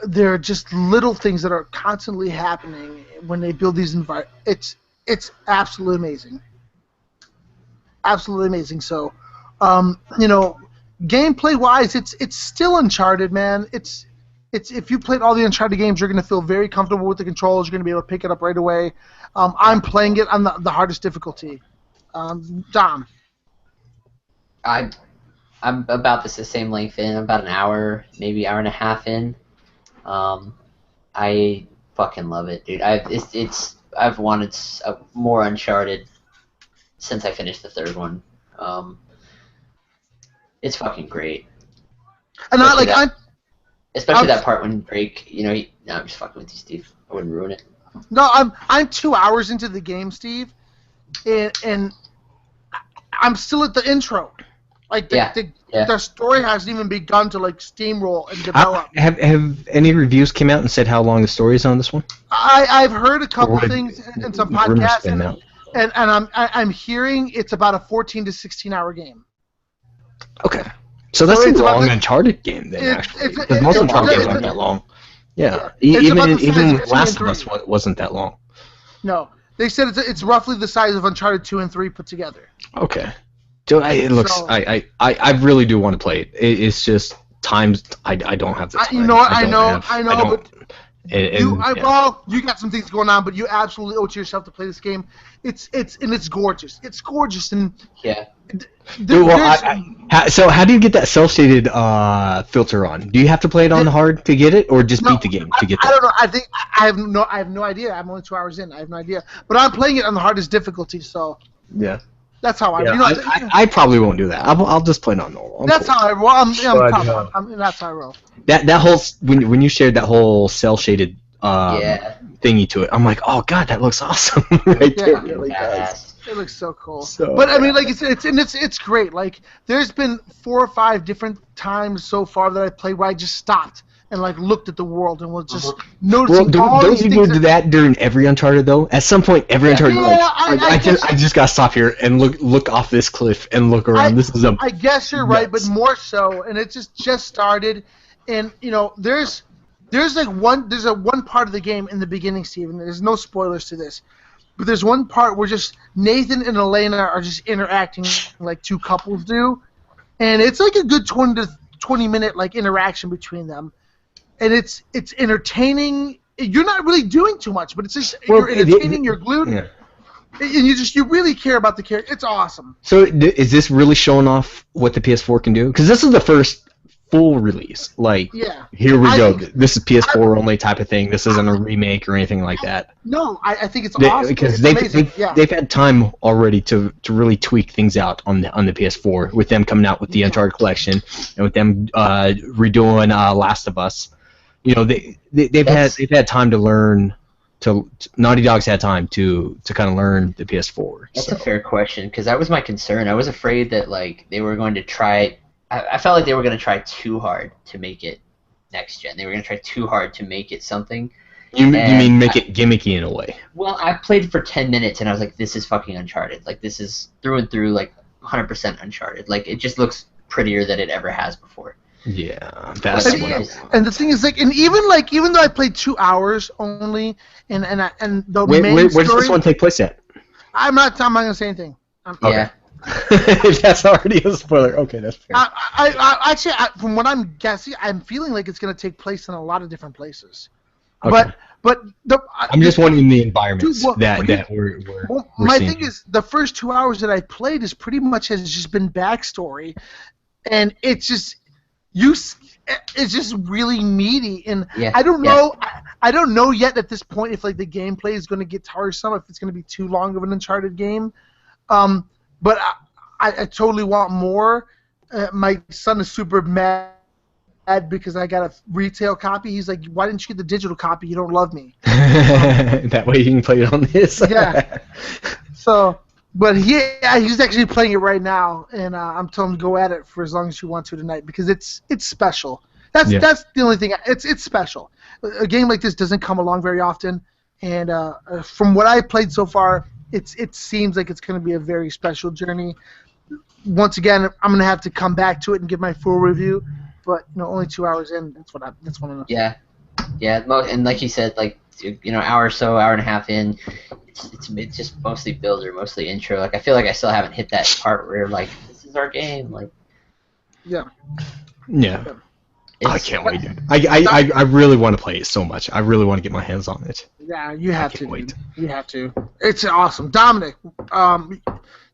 they're just little things that are constantly happening when they build these environments. It's absolutely amazing. Absolutely amazing. So, you know, gameplay-wise, it's still Uncharted, man. It's if you played all the Uncharted games, you're going to feel very comfortable with the controls. You're going to be able to pick it up right away. I'm playing it on the hardest difficulty. Dom. I'm about the same length in. I'm about an hour, maybe hour and a half in. I fucking love it, dude. I've wanted more Uncharted since I finished the third one. It's fucking great. And especially that part when Drake, you know, no, I'm just fucking with you, Steve. I wouldn't ruin it. No, I'm 2 hours into the game, Steve, and I'm still at the intro. Like the story hasn't even begun to like steamroll and develop. Have any reviews came out and said how long the story is on this one? I've heard a couple things in some podcasts, and I'm hearing it's about a 14 to 16 hour game. Okay, so that's a long Uncharted game then, actually. Because most Uncharted games aren't that long. Yeah, even Last of Us wasn't that long. No, they said it's roughly the size of Uncharted 2 and 3 put together. Okay. So it looks. I really do want to play it. It's just times I don't have the time. You know what? I know. But well, you got some things going on, but you absolutely owe it to yourself to play this game. It's gorgeous. It's gorgeous and yeah. So how do you get that cel-shaded filter on? Do you have to play it on hard to get it, or just beat the game to get that? I don't know. I have no idea. I'm only 2 hours in. I have no idea. But I'm playing it on the hardest difficulty, so yeah. That's how I. I probably won't do that. I'll just play it on normal. That's how I roll. That's how I roll. That whole when you shared that whole cel-shaded thingy to it, I'm like, oh god, that looks awesome. Right there, it really does. It looks so cool. But I mean, like it's great. Like there's been 4 or 5 different times so far that I played where I just stopped and like looked at the world and was just noticing all these things. Don't you do that during every Uncharted though? At some point, every Uncharted, I just gotta stop here and look off this cliff and look around. I guess you're right, but more so, and it just started, and you know, there's one part of the game in the beginning, Steven. There's no spoilers to this, but there's one part where just Nathan and Elena are just interacting like two couples do, and it's like a good 20 minute like interaction between them. And it's entertaining. You're not really doing too much, but it's just you're entertaining. You're glued, and you really care about the character. It's awesome. So is this really showing off what the PS4 can do? Because this is the first full release. Like, Yeah. here we I go. think- This is PS4 only type of thing. This isn't a remake or anything like that. No, I think it's awesome. Because It's they've, amazing. they've, Yeah. they've had time already to really tweak things out on the PS4 with them coming out with the Yeah. Uncharted collection and with them redoing Last of Us. You know, they've had time to learn. Naughty Dog's had time to kind of learn the PS4. That's so. a fair question, because that was my concern. I was afraid that like they were going to try. I felt like they were going to try too hard to make it next gen. They were going to try too hard to make it something. You And mean make it gimmicky in a way? Well, I played for 10 minutes and I was like, this is fucking Uncharted. Like, this is through and through, like, 100% Uncharted. Like, it just looks prettier than it ever has before. Yeah, that's Like, what. it's- And the thing is, like, and even though I played 2 hours only, and the Where main does story, this one take place at? I'm not gonna say anything. Yeah. If that's already a spoiler, okay, that's fair. Actually, from what I'm guessing, I'm feeling like it's gonna take place in a lot of different places. Okay. But I'm just wondering the environments Dude, well, that we're my seeing. thing is, the first 2 hours that I played is pretty much has just been backstory, and it's just it's just really meaty, and Yeah, I don't yeah. know. I don't know yet at this point if like the gameplay is going to get tiresome, if it's going to be too long of an Uncharted game. But I totally want more. My son is super mad because I got a retail copy. He's like, "Why didn't you get the digital copy? You don't love me." That way you can play it on this. Yeah. So, but he's actually playing it right now, and I'm telling him to go at it for as long as you want to tonight because it's special. That's the only thing. It's special. A game like this doesn't come along very often, and from what I've played so far, it seems like it's going to be a very special journey. Once again, I'm going to have to come back to it and give my full review, but only 2 hours in. That's what I know. Yeah. Yeah, and like you said, like, hour or so, hour and a half in, it's just mostly build or mostly intro. Like, I feel like I still haven't hit that part where, like, this is our game. Like, Yeah. Yeah. I it's- can't wait, dude. I really want to play it so much. I really want to get my hands on it. Yeah, you have to. can't wait. Dude. You have to. It's awesome. Dominic,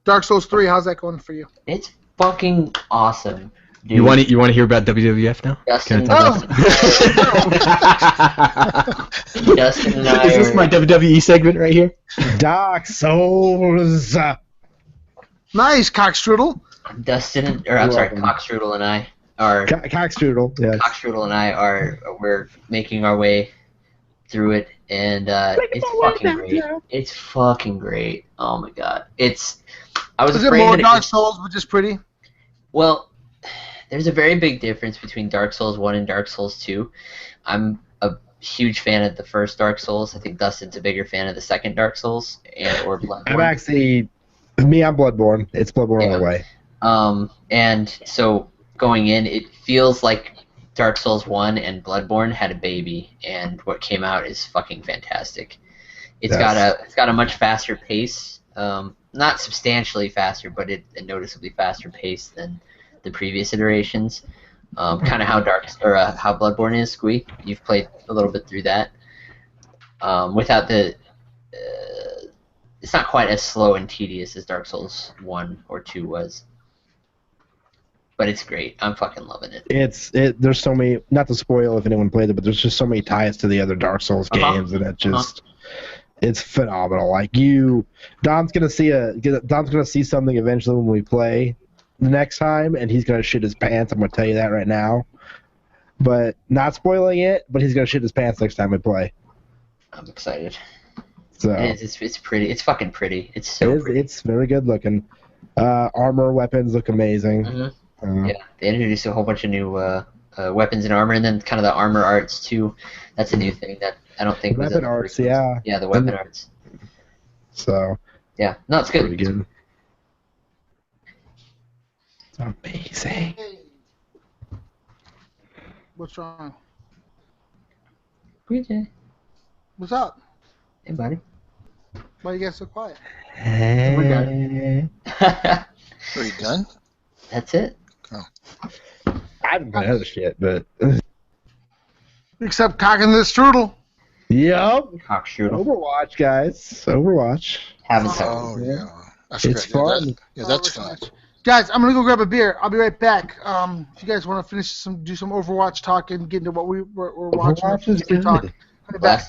Dark Souls 3, how's that going for you? It's fucking awesome, dude. You want to hear about WWF now? Dustin, Can I talk Dustin and I Is this are- my WWE segment right here? Dark Souls. Nice, cockstrudel. Dustin, or I'm sorry, Cockstrudel and I are Cockstrudel, yes. Cockstrudel and I we're making our way through it, and it's fucking great. It's fucking great. Oh my god, I was Is it afraid more that Dark Souls, but just pretty? Well, there's a very big difference between Dark Souls 1 and Dark Souls 2. I'm a huge fan of the first Dark Souls. I think Dustin's a bigger fan of the second Dark Souls or Bloodborne. I'm Bloodborne. It's Bloodborne all the way. And so going in, it feels like Dark Souls 1 and Bloodborne had a baby, and what came out is fucking fantastic. It's got a much faster pace, not substantially faster, but a noticeably faster pace than the previous iterations. Kind of how how Bloodborne is. Squee, you've played a little bit through that. Without it's not quite as slow and tedious as Dark Souls 1 or 2 was. But it's great. I'm fucking loving it. There's so many, not to spoil if anyone played it, but there's just so many ties to the other Dark Souls games, and it's phenomenal. Like Don's gonna see something eventually when we play the next time, and he's gonna shit his pants. I'm gonna tell you that right now, but not spoiling it. But he's gonna shit his pants next time we play. I'm excited. So It's pretty. It's fucking pretty. It's so pretty. it's very good looking. Armor, weapons look amazing. Mhm. Yeah, they introduced a whole bunch of new weapons and armor, and then kind of the armor arts too. That's a new thing that I don't think was in Weapon the arts, first ones. yeah. Yeah, the weapon arts. So Yeah, no, it's good. pretty good. It's amazing. Hey. What's wrong? Hey, What's up? buddy. Why you guys so quiet? We're Are you done? That's it. I haven't played other shit, but Except cocking this strudel. yep. Cockstrudel. Overwatch, guys. Overwatch. Haven't touched Oh, it. yeah. I It's forgot. fun. That's fun. Guys, I'm gonna go grab a beer. I'll be right back. If you guys want to do some Overwatch talk and get into what we're watching, Overwatch is good. talk. I'll be back.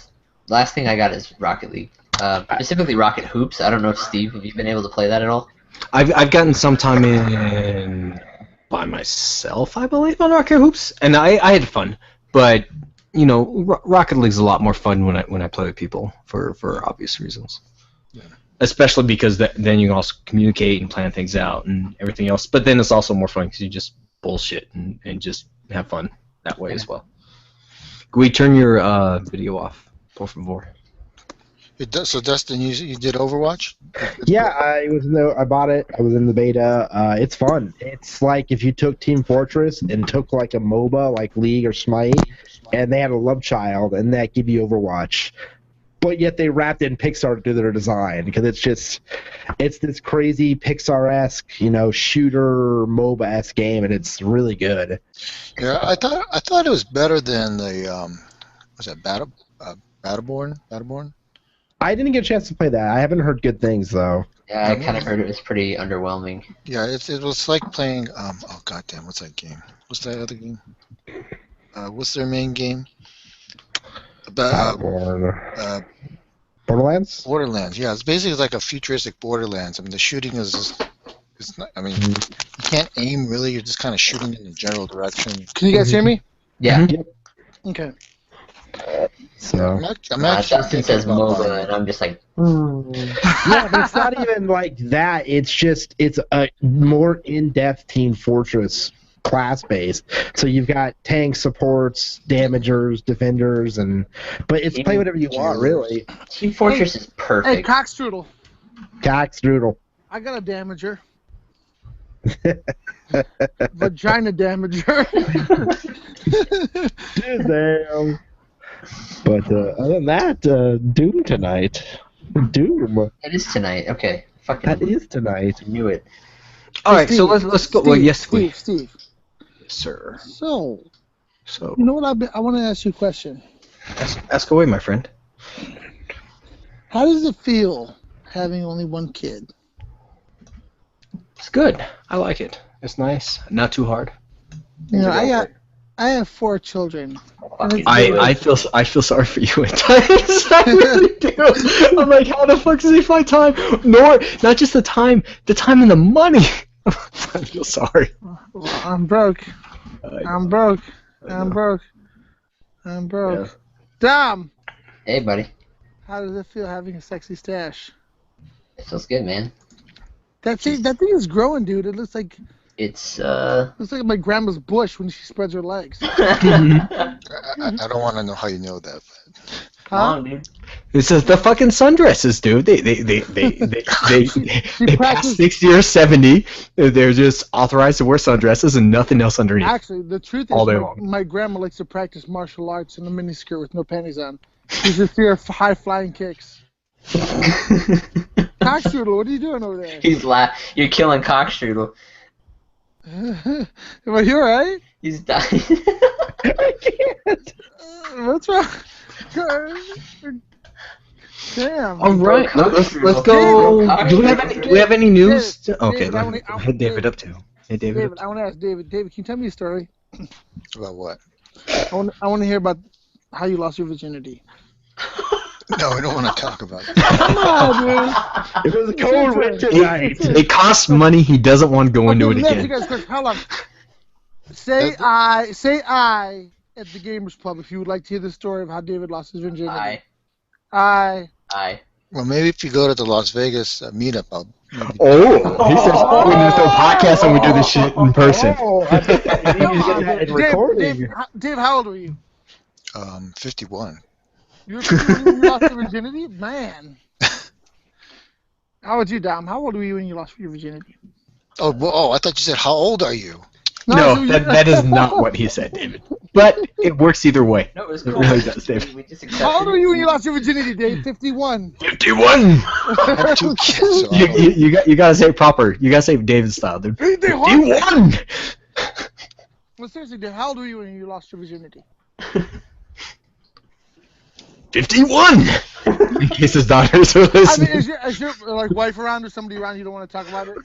Last thing I got is Rocket League. Specifically Rocket Hoops. I don't know if Steve, have you been able to play that at all? I've gotten some time in by myself, I believe, on Rocket Hoops, and I had fun. But Rocket League's a lot more fun when I play with people for obvious reasons. Yeah. Especially because then you can also communicate and plan things out and everything else. But then it's also more fun because you just bullshit and just have fun that way as well. Can we turn your video off, por favor? It does. So Dustin, you did Overwatch? Yeah, I bought it. I was in the beta. It's fun. It's like if you took Team Fortress and took like a MOBA, like League or Smite, and they had a love child, and that give you Overwatch. But yet they wrapped in Pixar to their design because it's this crazy Pixar-esque, shooter MOBA-esque game, and it's really good. Yeah, I thought it was better than the was that Battleborn? I didn't get a chance to play that. I haven't heard good things though. Yeah, I kind of heard it was pretty underwhelming. Yeah, it was like playing oh goddamn, what's that game? What's that other game? What's their main game? Borderlands? Borderlands, yeah. It's basically like a futuristic Borderlands. I mean, the shooting is not, I mean, you can't aim really. You're just kind of shooting in the general direction. Can you guys hear me? Yeah. Yep. Okay. So. I'm actually Dustin says MOBA, and I'm just like, Yeah, but it's not even like that. It's a more in-depth Team Fortress class based. So you've got tanks, supports, damagers, defenders, but it's play whatever you want, really. Team Fortress is Hey, perfect. Cockstrudel. Cockstrudel. I got a damager. Vagina damager. Damn. But other than that, Doom tonight. Doom. It is tonight. Okay. Fucking That is tonight. knew it. All right, so let's go. Well, yes, Steve. yes, sir. So, So you know what? I want to ask you a question. ask away, my friend. How does it feel having only one kid? It's good. I like it. It's nice. Not too hard. You know, I have 4 children. Fucking I feel sorry for you at times. I really do. I'm like, how the fuck does he find time? Not just the time and the money. I feel sorry. Well, I'm broke. I'm broke. Yeah. Dom, Hey, buddy. how does it feel having a sexy stash? It feels good, man. That thing is growing, dude. It looks like It's my grandma's bush when she spreads her legs. I don't want to know how you know that. Huh? dude. It's just the fucking sundresses, dude. They pass 60 or 70. They're just authorized to wear sundresses and nothing else underneath. Actually, the truth All day is, long. my grandma likes to practice martial arts in a miniskirt with no panties on. She's a fear of high flying kicks. Cockstrudel, what are you doing over there? You're killing Cockstrudel. Am I here, right? He's dying. I can't. What's wrong? Damn. All right, let's go. Do we have any news? Okay, let hit David up too. Hey, David. David, I want to ask David. David, can you tell me a story? About what? I want to hear about how you lost your virginity. No, I don't want to talk about it. Come on, dude. It was a cold winter night. It costs money. He doesn't want to go into it Let me again. ask you guys a question. Hold on. Say I at the Gamers Club if you would like to hear the story of how David lost his virginity. I. Well, maybe if you go to the Las Vegas meetup, I'll maybe Oh, he says we're gonna do a podcast and we do this shit in person. Oh, I thought he was getting that in recording. Dave, how old were you? 51. You were 51 when you lost your virginity? Man. How about you, Dom? How old were you when you lost your virginity? Oh, I thought you said, how old are you? No, that is not what he said, David. But it works either way. No, it was It cool. really does, David. We just How old were you when you lost your virginity, Dave? 51. 51. I have 2 kids. So You gotta say it proper. You gotta say it David style, dude. 51. Well, seriously, Dave, how old were you when you lost your virginity? 51. In case his daughters are I mean, listening. is your like wife around or somebody around you don't want to talk about it?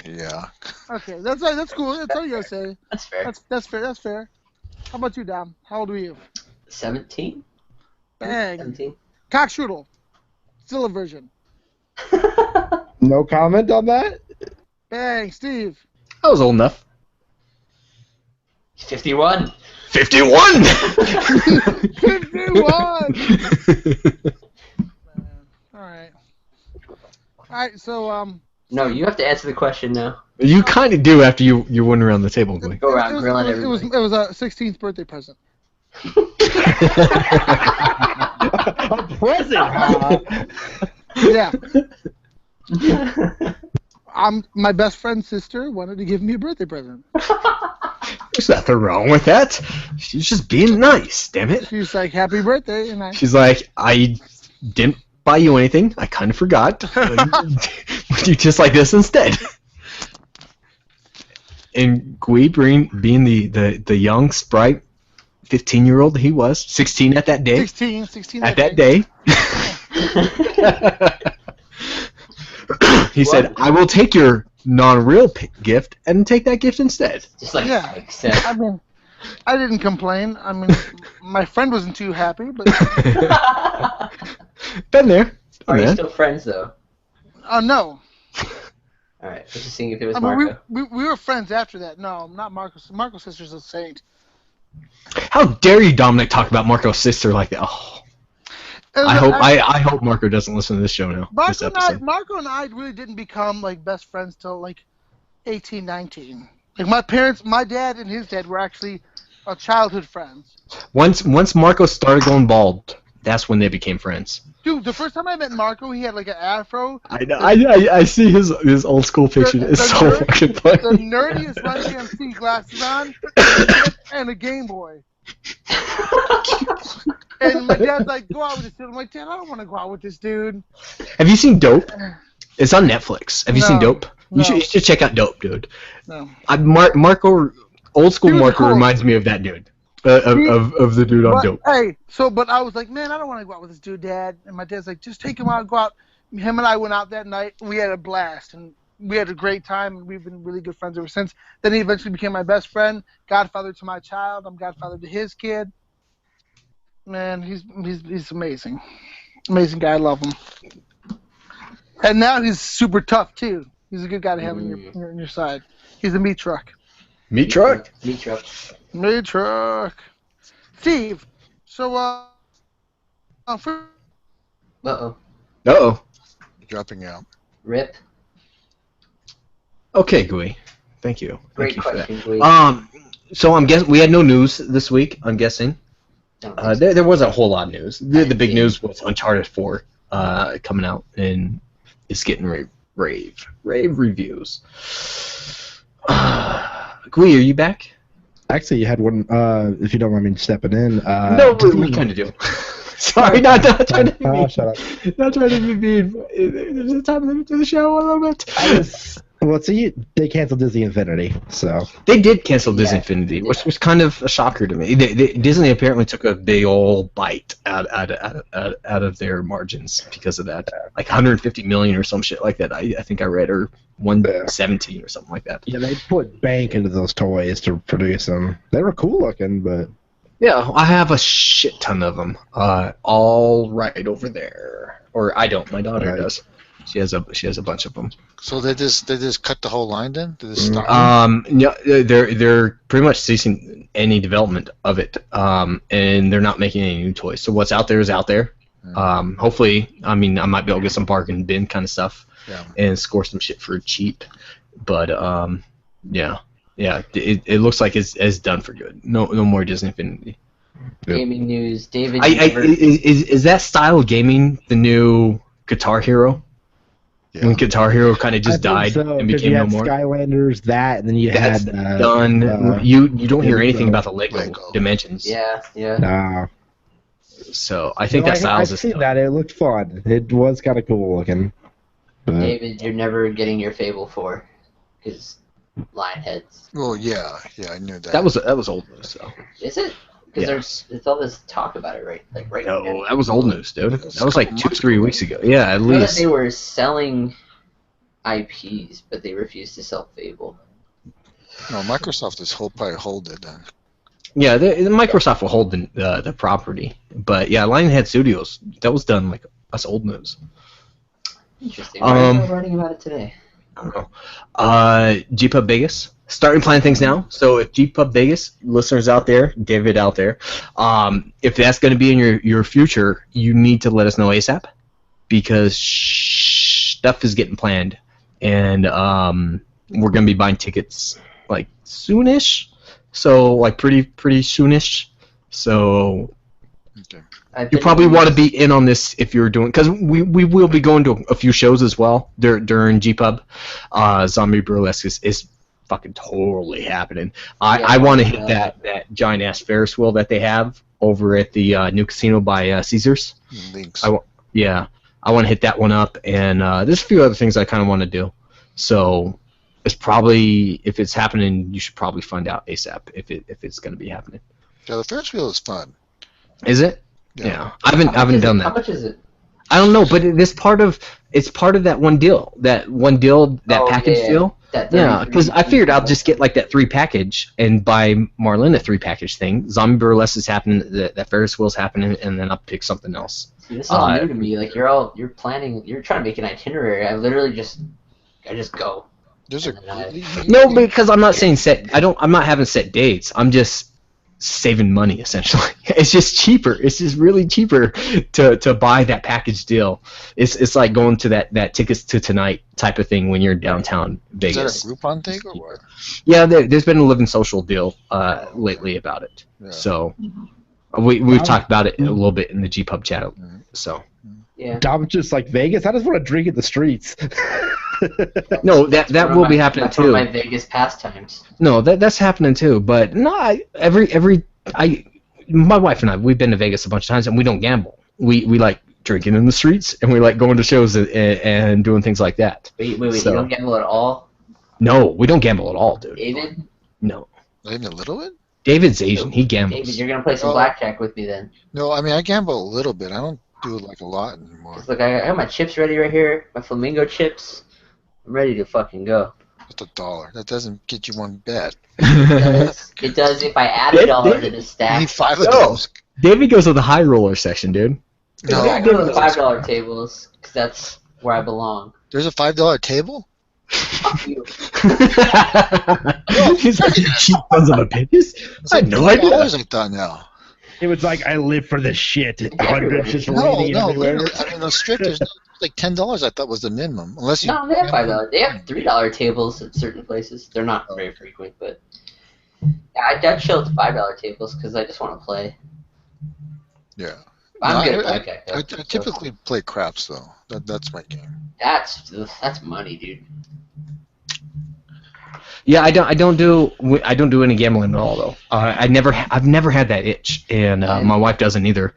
yeah. Okay, that's right. That's cool. That's all you gotta say. That's fair. That's fair. That's fair. How about you, Dom? How old are you? 17? Bang. 17. Cockstrudel. Still a virgin. No comment on that? Bang, Steve. I was old enough. 51. 51! 51! Alright. Alright, so, No, you have to answer the question now. You kind of do after you went around the table, Glee. Go around grilling it was everybody. a 16th birthday present. A present, huh? Yeah. My best friend's sister wanted to give me a birthday present. There's nothing wrong with that. She's just being nice, damn it. She's like, "Happy birthday," and I. She's like, I didn't buy you anything. I kind of forgot. Would you just like this instead? And Gui being the young, sprite 15-year-old he was, 16 at that day. 16 At that day. He said, I will take your non-real gift and take that gift instead. Just like, Yeah. like said. I mean, I didn't complain. I mean, my friend wasn't too happy, but Been there. Are you Been there. still friends though? no. All right, let's just seeing if it was I mean, Marco. we were friends after that. No, not Marco's. Marco's sister's a saint. How dare you, Dominic, talk about Marco's sister like that? Oh, I hope Marco doesn't listen to this show now. This episode. Marco and I really didn't become like best friends till like 18, 19. Like my dad and his dad were actually childhood friends. Once Marco started going bald, that's when they became friends. Dude, the first time I met Marco, he had like an afro. I know. I see his old school picture. It's so fucking funny. The nerdiest Run DMC glasses on, and a Game Boy. And my dad's like, "Go out with this dude." I'm like, "Dad, I don't want to go out with this dude." Have you seen Dope? It's on Netflix. Have you seen No. Dope? You should check out Dope, dude. No. Marco, old school He was Marco cool. reminds me of that dude. Of the dude on Dope. Hey, but I was like, "Man, I don't want to go out with this dude, Dad." And my dad's like, "Just take him out and go out." Him and I went out that night. And we had a blast, and we had a great time, and we've been really good friends ever since. Then he eventually became my best friend, godfather to my child. I'm godfather to his kid. Man, he's amazing. Amazing guy. I love him. And now he's super tough, too. He's a good guy to have on your side. He's a meat truck. Meat truck. Meat truck. Meat truck. Steve, so, for Uh-oh. Uh-oh. Dropping out. Rip. Okay, Gui. Thank you. Great Thank you for question, Gui. that. So I'm guessing we had no news this week. I'm guessing there wasn't a whole lot of news. The big news was Uncharted 4 coming out and it's getting rave reviews. Gui, are you back? Actually, you had one. If you don't mind me stepping in. No, we kind of do. Sorry, not trying to. Oh, shut up. Not trying to be mean. There's a time limit to the show a little bit. Well, see, they canceled Disney Infinity, so. They did cancel Disney Yeah. Infinity, which was kind of a shocker to me. Disney apparently took a big old bite out of their margins because of that. Like 150 million or some shit like that. I think I read, or 117 or something like that. Yeah, they put bank into those toys to produce them. They were cool looking, but. Yeah, I have a shit ton of them. All right over there, or I don't. My daughter does. She has a bunch of them. So they just cut the whole line then? Did they stop? Yeah, they're pretty much ceasing any development of it, and they're not making any new toys. So what's out there is out there. Hopefully, I mean, I might be able to get some bargain bin kind of stuff, and score some shit for cheap. But yeah, it looks like it's done for good. No more Disney Infinity. Gaming news. David. Is that style of gaming the new Guitar Hero? Yeah. When Guitar Hero kind of just died so, and became you no had more. Skylanders, that, and then you That's had done. You don't hear anything about the Lego. Dimensions. Yeah. No. So I think that style's I've just seen done. that. It looked fun. It was kind of cool looking. But, David, you're never getting your Fable 4 because Lionheads. Well, yeah, I knew that. That was old news though. Is it? Because there's all this talk about it right now. No, that was old news, dude. That was like 2-3 weeks ago. Yeah, at I know that least. they were selling IPs, but they refused to sell Fable. No, Microsoft is probably hold it then. Yeah, the Microsoft will hold the property, but yeah, Lionhead Studios, that was done like us old news. Interesting. Why are you writing about it today? I don't know. GPub Vegas, starting planning things now. So if GPub Vegas listeners out there, David out there, if that's going to be in your future, you need to let us know ASAP, because stuff is getting planned, and we're going to be buying tickets like soonish. So like pretty soonish. So Okay. you probably want to be in on this if you're doing, because we will be going to a few shows as well during GPub. Zombie Burlesque is fucking totally happening. I want to hit that giant ass Ferris wheel that they have over at the new casino by Caesars. Links. I want to hit that one up, and there's a few other things I kind of want to do. So it's probably, if it's happening, you should probably find out ASAP if it's going to be happening. Yeah, the Ferris wheel is fun. Is it? Yeah. I haven't done that. How much is it? I don't know, but it's part of that one deal. That package deal. Yeah, because I figured I'll just get like that 3 package and buy Marlin a 3 package thing. Zombie Burlesque is happening, that Ferris wheel's happening, and then I'll pick something else. See, this is all new to me. Like you're planning, you're trying to make an itinerary. I just go. There's a No, because I'm not saying I'm not having set dates. I'm just saving money essentially. It's just cheaper. It's just really cheaper to buy that package deal. It's like going to that tickets to tonight type of thing when you're downtown Vegas. Is that a Groupon thing or what? Yeah, there's been a Living Social deal lately about it. Yeah. So we've talked about it a little bit in the GPub chat. So Yeah. Dom's just like, Vegas? I just want to drink in the streets. no, that will be happening That's too. one of my Vegas pastimes. No, that's happening too. But no, my wife and I, we've been to Vegas a bunch of times, and we don't gamble. We like drinking in the streets, and we like going to shows and doing things like that. Wait, So- you don't gamble at all? No, we don't gamble at all, dude. David? No. Not even a little bit? David's Asian. He gambles. David, you're gonna play some Oh. blackjack with me then. No, I mean I gamble a little bit. I don't do it like a lot anymore. Look, I got my chips ready right here, my flamingo chips. I'm ready to fucking go. Just $1. That doesn't get you one bet. It does if I add $1 to the You stack. need 5 of No. those. David goes to the high roller section, dude. No, I go to the $5 tables because that's where I belong. there's a $5 table? Fuck you. He's like, you cheap sons of a bitches. It's I like had no idea. $3 I thought now. It was like, I live for this shit. Hundreds just No, raining everywhere. literally, I mean, those strip, there's like $10 I thought was the minimum. Unless you. No, they have $5. They have $3 tables at certain places. They're not very frequent, but yeah, I chill at the $5 tables because I just want to play. Yeah. I'm No, good at I blackjack. I though, so typically play craps, though. That's my game. that's money, dude. Yeah, I don't do any gambling at all though. I've never had that itch, and my wife doesn't either.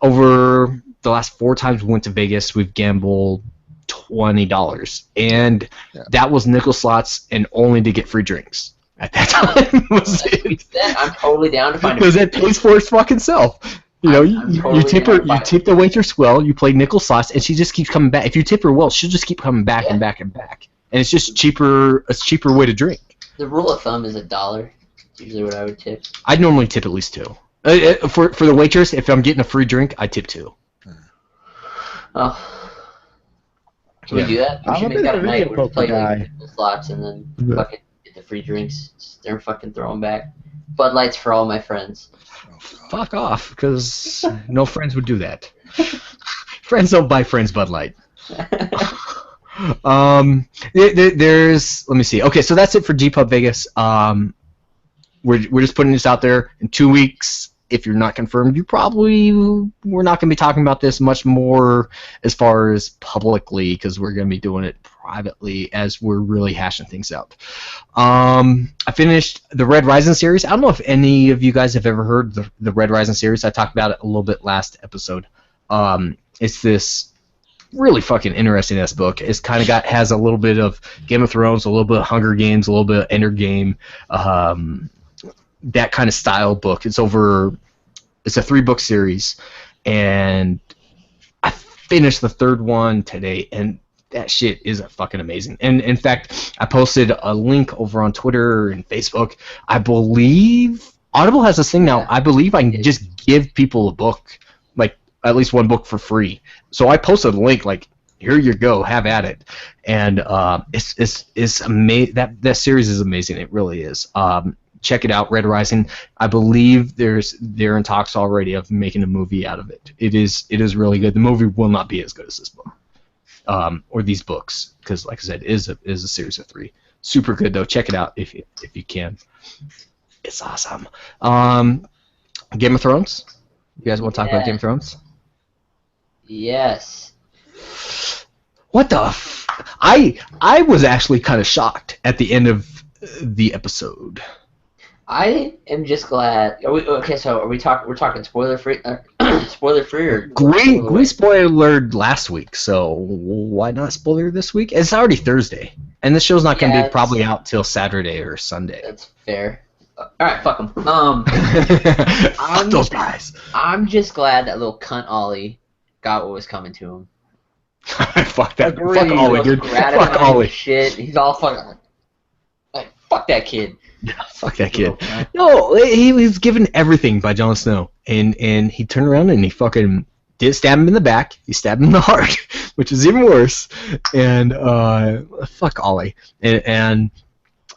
Over the last 4 times we went to Vegas, we've gambled $20, and that was nickel slots, and only to get free drinks at that time. Was it? Then I'm totally down to find a Because it pays for its fucking self. You know, you tip her, you tip the waitress well, you play nickel slots, and she just keeps coming back. If you tip her well, she'll just keep coming back and back and back. And it's just cheaper. It's a cheaper way to drink. The rule of thumb is $1. It's usually what I would tip. I'd normally tip at least 2. For the waitress, if I'm getting a free drink, I tip 2. Oh. Can Yeah. we do that? We I'm should a make bit that of a a night video where we play poker guy. like nickel slots and then Yeah. fucking get the free drinks. Just there fucking throw them back. Bud Lights for all my friends. Fuck off, because no friends would do that. Friends don't buy friends Bud Light. There's, let me see. Okay, so that's it for GPub Vegas. We're just putting this out there. In 2 weeks, if you're not confirmed, we're not going to be talking about this much more as far as publicly, because we're going to be doing it privately as we're really hashing things out. I finished the Red Rising series. I don't know if any of you guys have ever heard the Red Rising series. I talked about it a little bit last episode. It's this really fucking interesting ass book. It's kind of has a little bit of Game of Thrones, a little bit of Hunger Games, a little bit of Ender Game, that kind of style book. It's a 3-book series, and I finished the 3rd one today, and that shit is fucking amazing. And in fact, I posted a link over on Twitter and Facebook. I believe Audible has this thing now. I believe I can just give people a book, like at least one book for free. So I posted a link like, here you go, have at it. And it's amazing. That series is amazing. It really is. Check it out, Red Rising. I believe they're in talks already of making a movie out of it. It is really good. The movie will not be as good as this book, or these books, because like I said, it is a series of 3. Super good though. Check it out if you can. It's awesome. Game of Thrones. You guys want to talk about Game of Thrones? Yes. What the? I was actually kind of shocked at the end of the episode. I am just glad. Okay, so we're talking spoiler free, spoiler free or We spoilered last week, so why not spoiler this week? It's already Thursday, and this show's not going to be probably out till Saturday or Sunday. That's fair. All right, fuck them. Fuck those guys. I'm just glad that little cunt Ollie got what was coming to him. Fuck that. Agreed. Fuck Ollie, dude. Fuck Ollie. Shit, he's all fucking. Like, fuck that kid. Yeah, fuck that kid. No, he was given everything by Jon Snow, and he turned around and he fucking did stab him in the back. He stabbed him in the heart, which is even worse. And fuck Ollie. And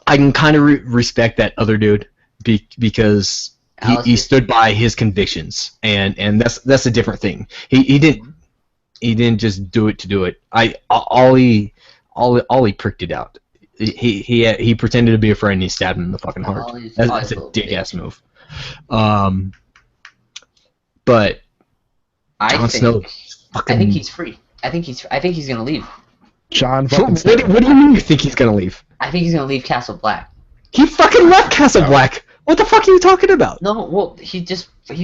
I can kind of respect that other dude because he stood by his convictions, and that's a different thing. He didn't just do it to do it. Ollie pricked it out. He pretended to be a friend and he stabbed him in the fucking heart. That's a dick-ass move. But Jon Snow, I think he's free. I think he's gonna leave. John What do you mean you think he's gonna leave? I think he's gonna leave Castle Black. He fucking left Castle Black. What the fuck are you talking about? No, well, he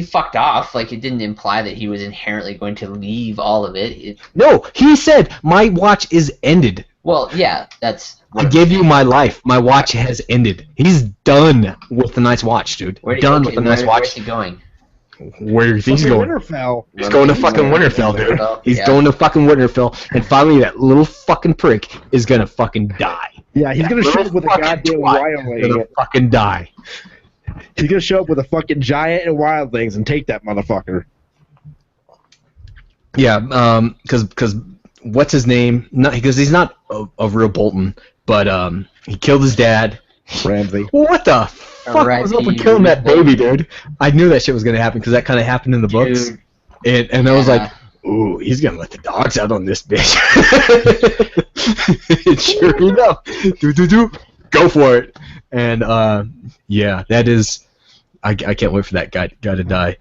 fucked off. Like, it didn't imply that he was inherently going to leave all of it. No, he said, my watch is ended. Well, yeah, that's... I gave you my life. My watch has ended. He's done with the Night's Watch, dude. With the Night's Watch. Where's he going? Where do you think he's going? Winterfell. He's going to fucking Winterfell, dude. He's going to fucking Winterfell, and finally that little fucking prick is gonna fucking die. Yeah, he's gonna show up with a goddamn wildling. He's gonna fucking die. He's gonna show up with a fucking giant and wildlings and take that motherfucker. Yeah, because what's his name? Because he's not a real Bolton, but he killed his dad. Ramsay. What the fuck was up with killing that baby, dude? I knew that shit was gonna happen because that kind of happened in the books, and I was like, ooh, he's gonna let the dogs out on this bitch. Sure enough, go for it. And yeah, that is, I can't wait for that guy to die.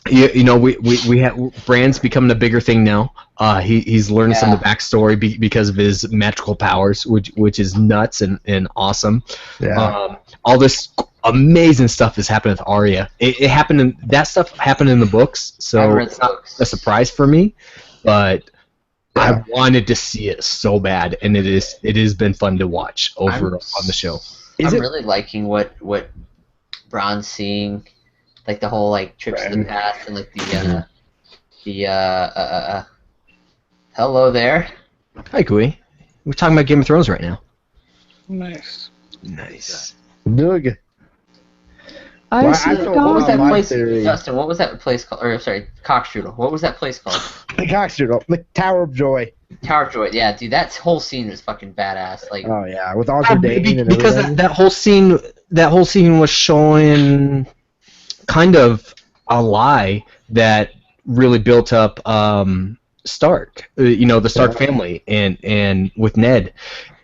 You know, we have Bran's becoming a bigger thing now. He's learning some of the backstory because of his magical powers, which is nuts and awesome. Yeah. All this amazing stuff is happening with Arya. It happened that stuff happened in the books, so it's not a surprise for me. But I wanted to see it so bad, and it has been fun to watch over on the show. I'm really liking what Bron's seeing. Like the whole like trips to the past and like the hello there. Hi, Gui. We're talking about Game of Thrones right now. Nice. Doug. What was that place, Justin? What was that place called? Or sorry, Cockstrudel. What was that place called? The Cockstrudel, the Tower of Joy. Tower of Joy. Yeah, dude, that whole scene was fucking badass. Like, oh yeah, with Arthur Dayne and because everything. that whole scene was showing kind of a lie that really built up Stark, the Stark family, and with Ned,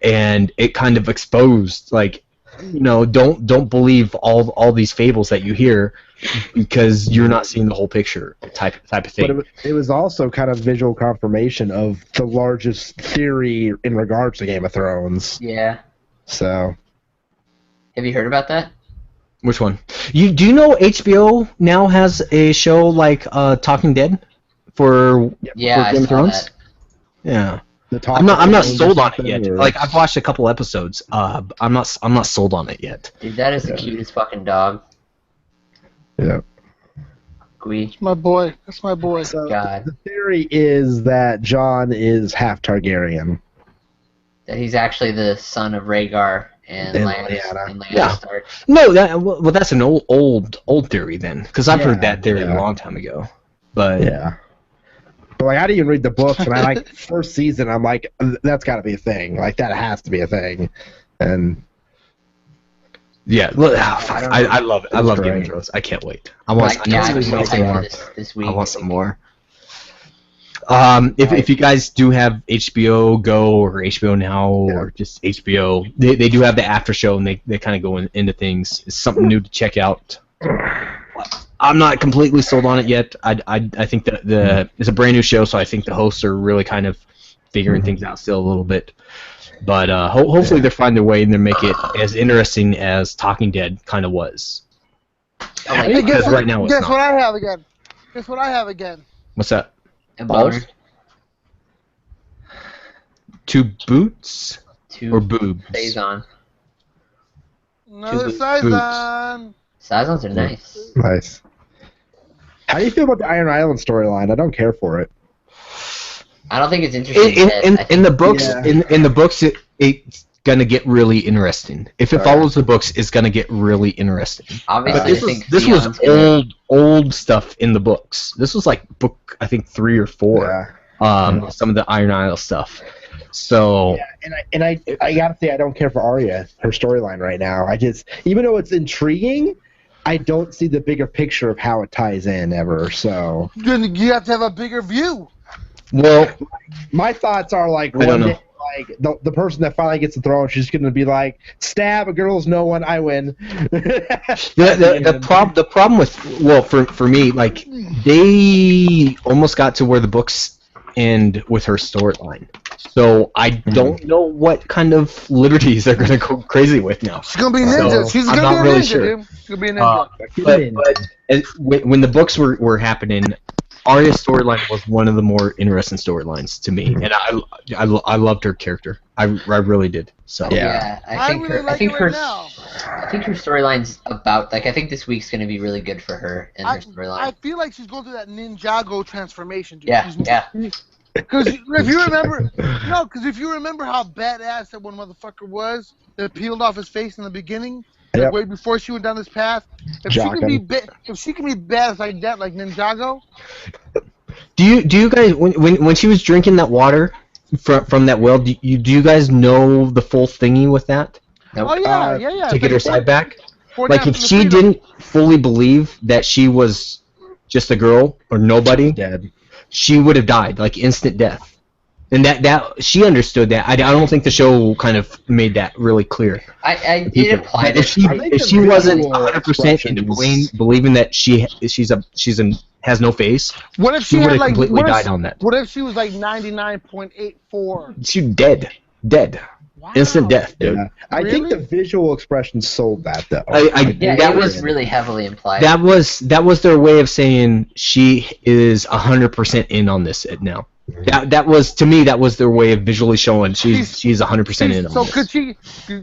and it kind of exposed don't believe all these fables that you hear because you're not seeing the whole picture type of thing. But it was also kind of visual confirmation of the largest theory in regards to Game of Thrones. Yeah. So. Have you heard about that? Which one? Do you know HBO now has a show like Talking Dead for Game of Thrones? That. Yeah. I'm not sold on it yet. Like I've watched a couple episodes. I'm not sold on it yet. Dude, that is the cutest fucking dog. Yeah. Gui. My boy. That's my boy. So God. the theory is that Jon is half Targaryen. That he's actually the son of Rhaegar and And Lyanna. Lyanna. And Lyanna Yeah. Stark. No, well, that's an old theory then, because I've heard Yeah, that theory yeah. a long time ago. But Yeah. But like, I didn't even read the books, and I like first season. I'm like, that's got to be a thing. Like that has to be a thing. And yeah, look, I love it. I It's love Game of great. Thrones. I can't wait. I want Yeah, I some was so more. hyped for this week. I want some more. If you guys do have HBO Go or HBO Now or just HBO, they do have the after show, and they kind of go into things. It's something new to check out. I'm not completely sold on it yet. I think that it's a brand new show, so I think the hosts are really kind of figuring things out still a little bit. But hopefully they find their way and they make it as interesting as Talking Dead kind of was. Hey, Because right now it's guess not. what I have again? Guess what I have again? What's that? And Balls? Boner. Two boots Two or boobs? Saison. Another boots. Saison. Saisons are nice. nice. How do you feel about the Iron Island storyline? I don't care for it. I don't think it's interesting. In the books, Yeah. in the books, it's gonna get really interesting. If it follows the books, it's gonna get really interesting. Obviously, But this I think this was Theon's gonna- old stuff in the books. This was like book I think 3 or 4. Yeah. Some of the Iron Isle stuff. So And I gotta say, I don't care for Arya, her storyline right now. I just, even though it's intriguing, I don't see the bigger picture of how it ties in ever. So You have to have a bigger view. well, my thoughts are like, I don't know. like the person that finally gets the throne, she's gonna be like, stab a girl's no one, I win. the problem with, well, for me, like, they almost got to where the books end with her storyline. So I don't know what kind of liberties they're gonna go crazy with now. She's gonna be a ninja. So, She's I'm gonna not be a really ninja, sure. dude. She's gonna be a ninja. But when the books were happening, Arya's storyline was one of the more interesting storylines to me, and I loved her character. I really did. So Yeah, I think really her. like I think it her. right now. I think her storyline's about like I think this week's gonna be really good for her and her I storyline. feel like she's going through that Ninjago transformation, dude. Yeah, yeah. Because if you remember, if you remember how badass that one motherfucker was that peeled off his face in the beginning, like Yep. way before she went down this path. If she can be badass like that, like Ninjago, do you guys when she was drinking that water from that well, do you guys know the full thingy with that Nope. oh yeah. to get her side back? Pour Like down if from the she freedom. didn't fully believe that she was just a girl or nobody, Dead. she would have died, like instant death. And that she understood that. I don't think the show kind of made that really clear. It People. implied If that she wasn't visual 100% into believing that has no face, What if she she would had have like completely died on that. What if she was like 99.84? She's dead, Wow. instant death, dude. Yeah. I think Really? the visual expression sold that though. Yeah, that it was was really heavily implied. that was their way of saying she is 100% in on this now. That was, to me, that was their way of visually showing she's 100% in on So this.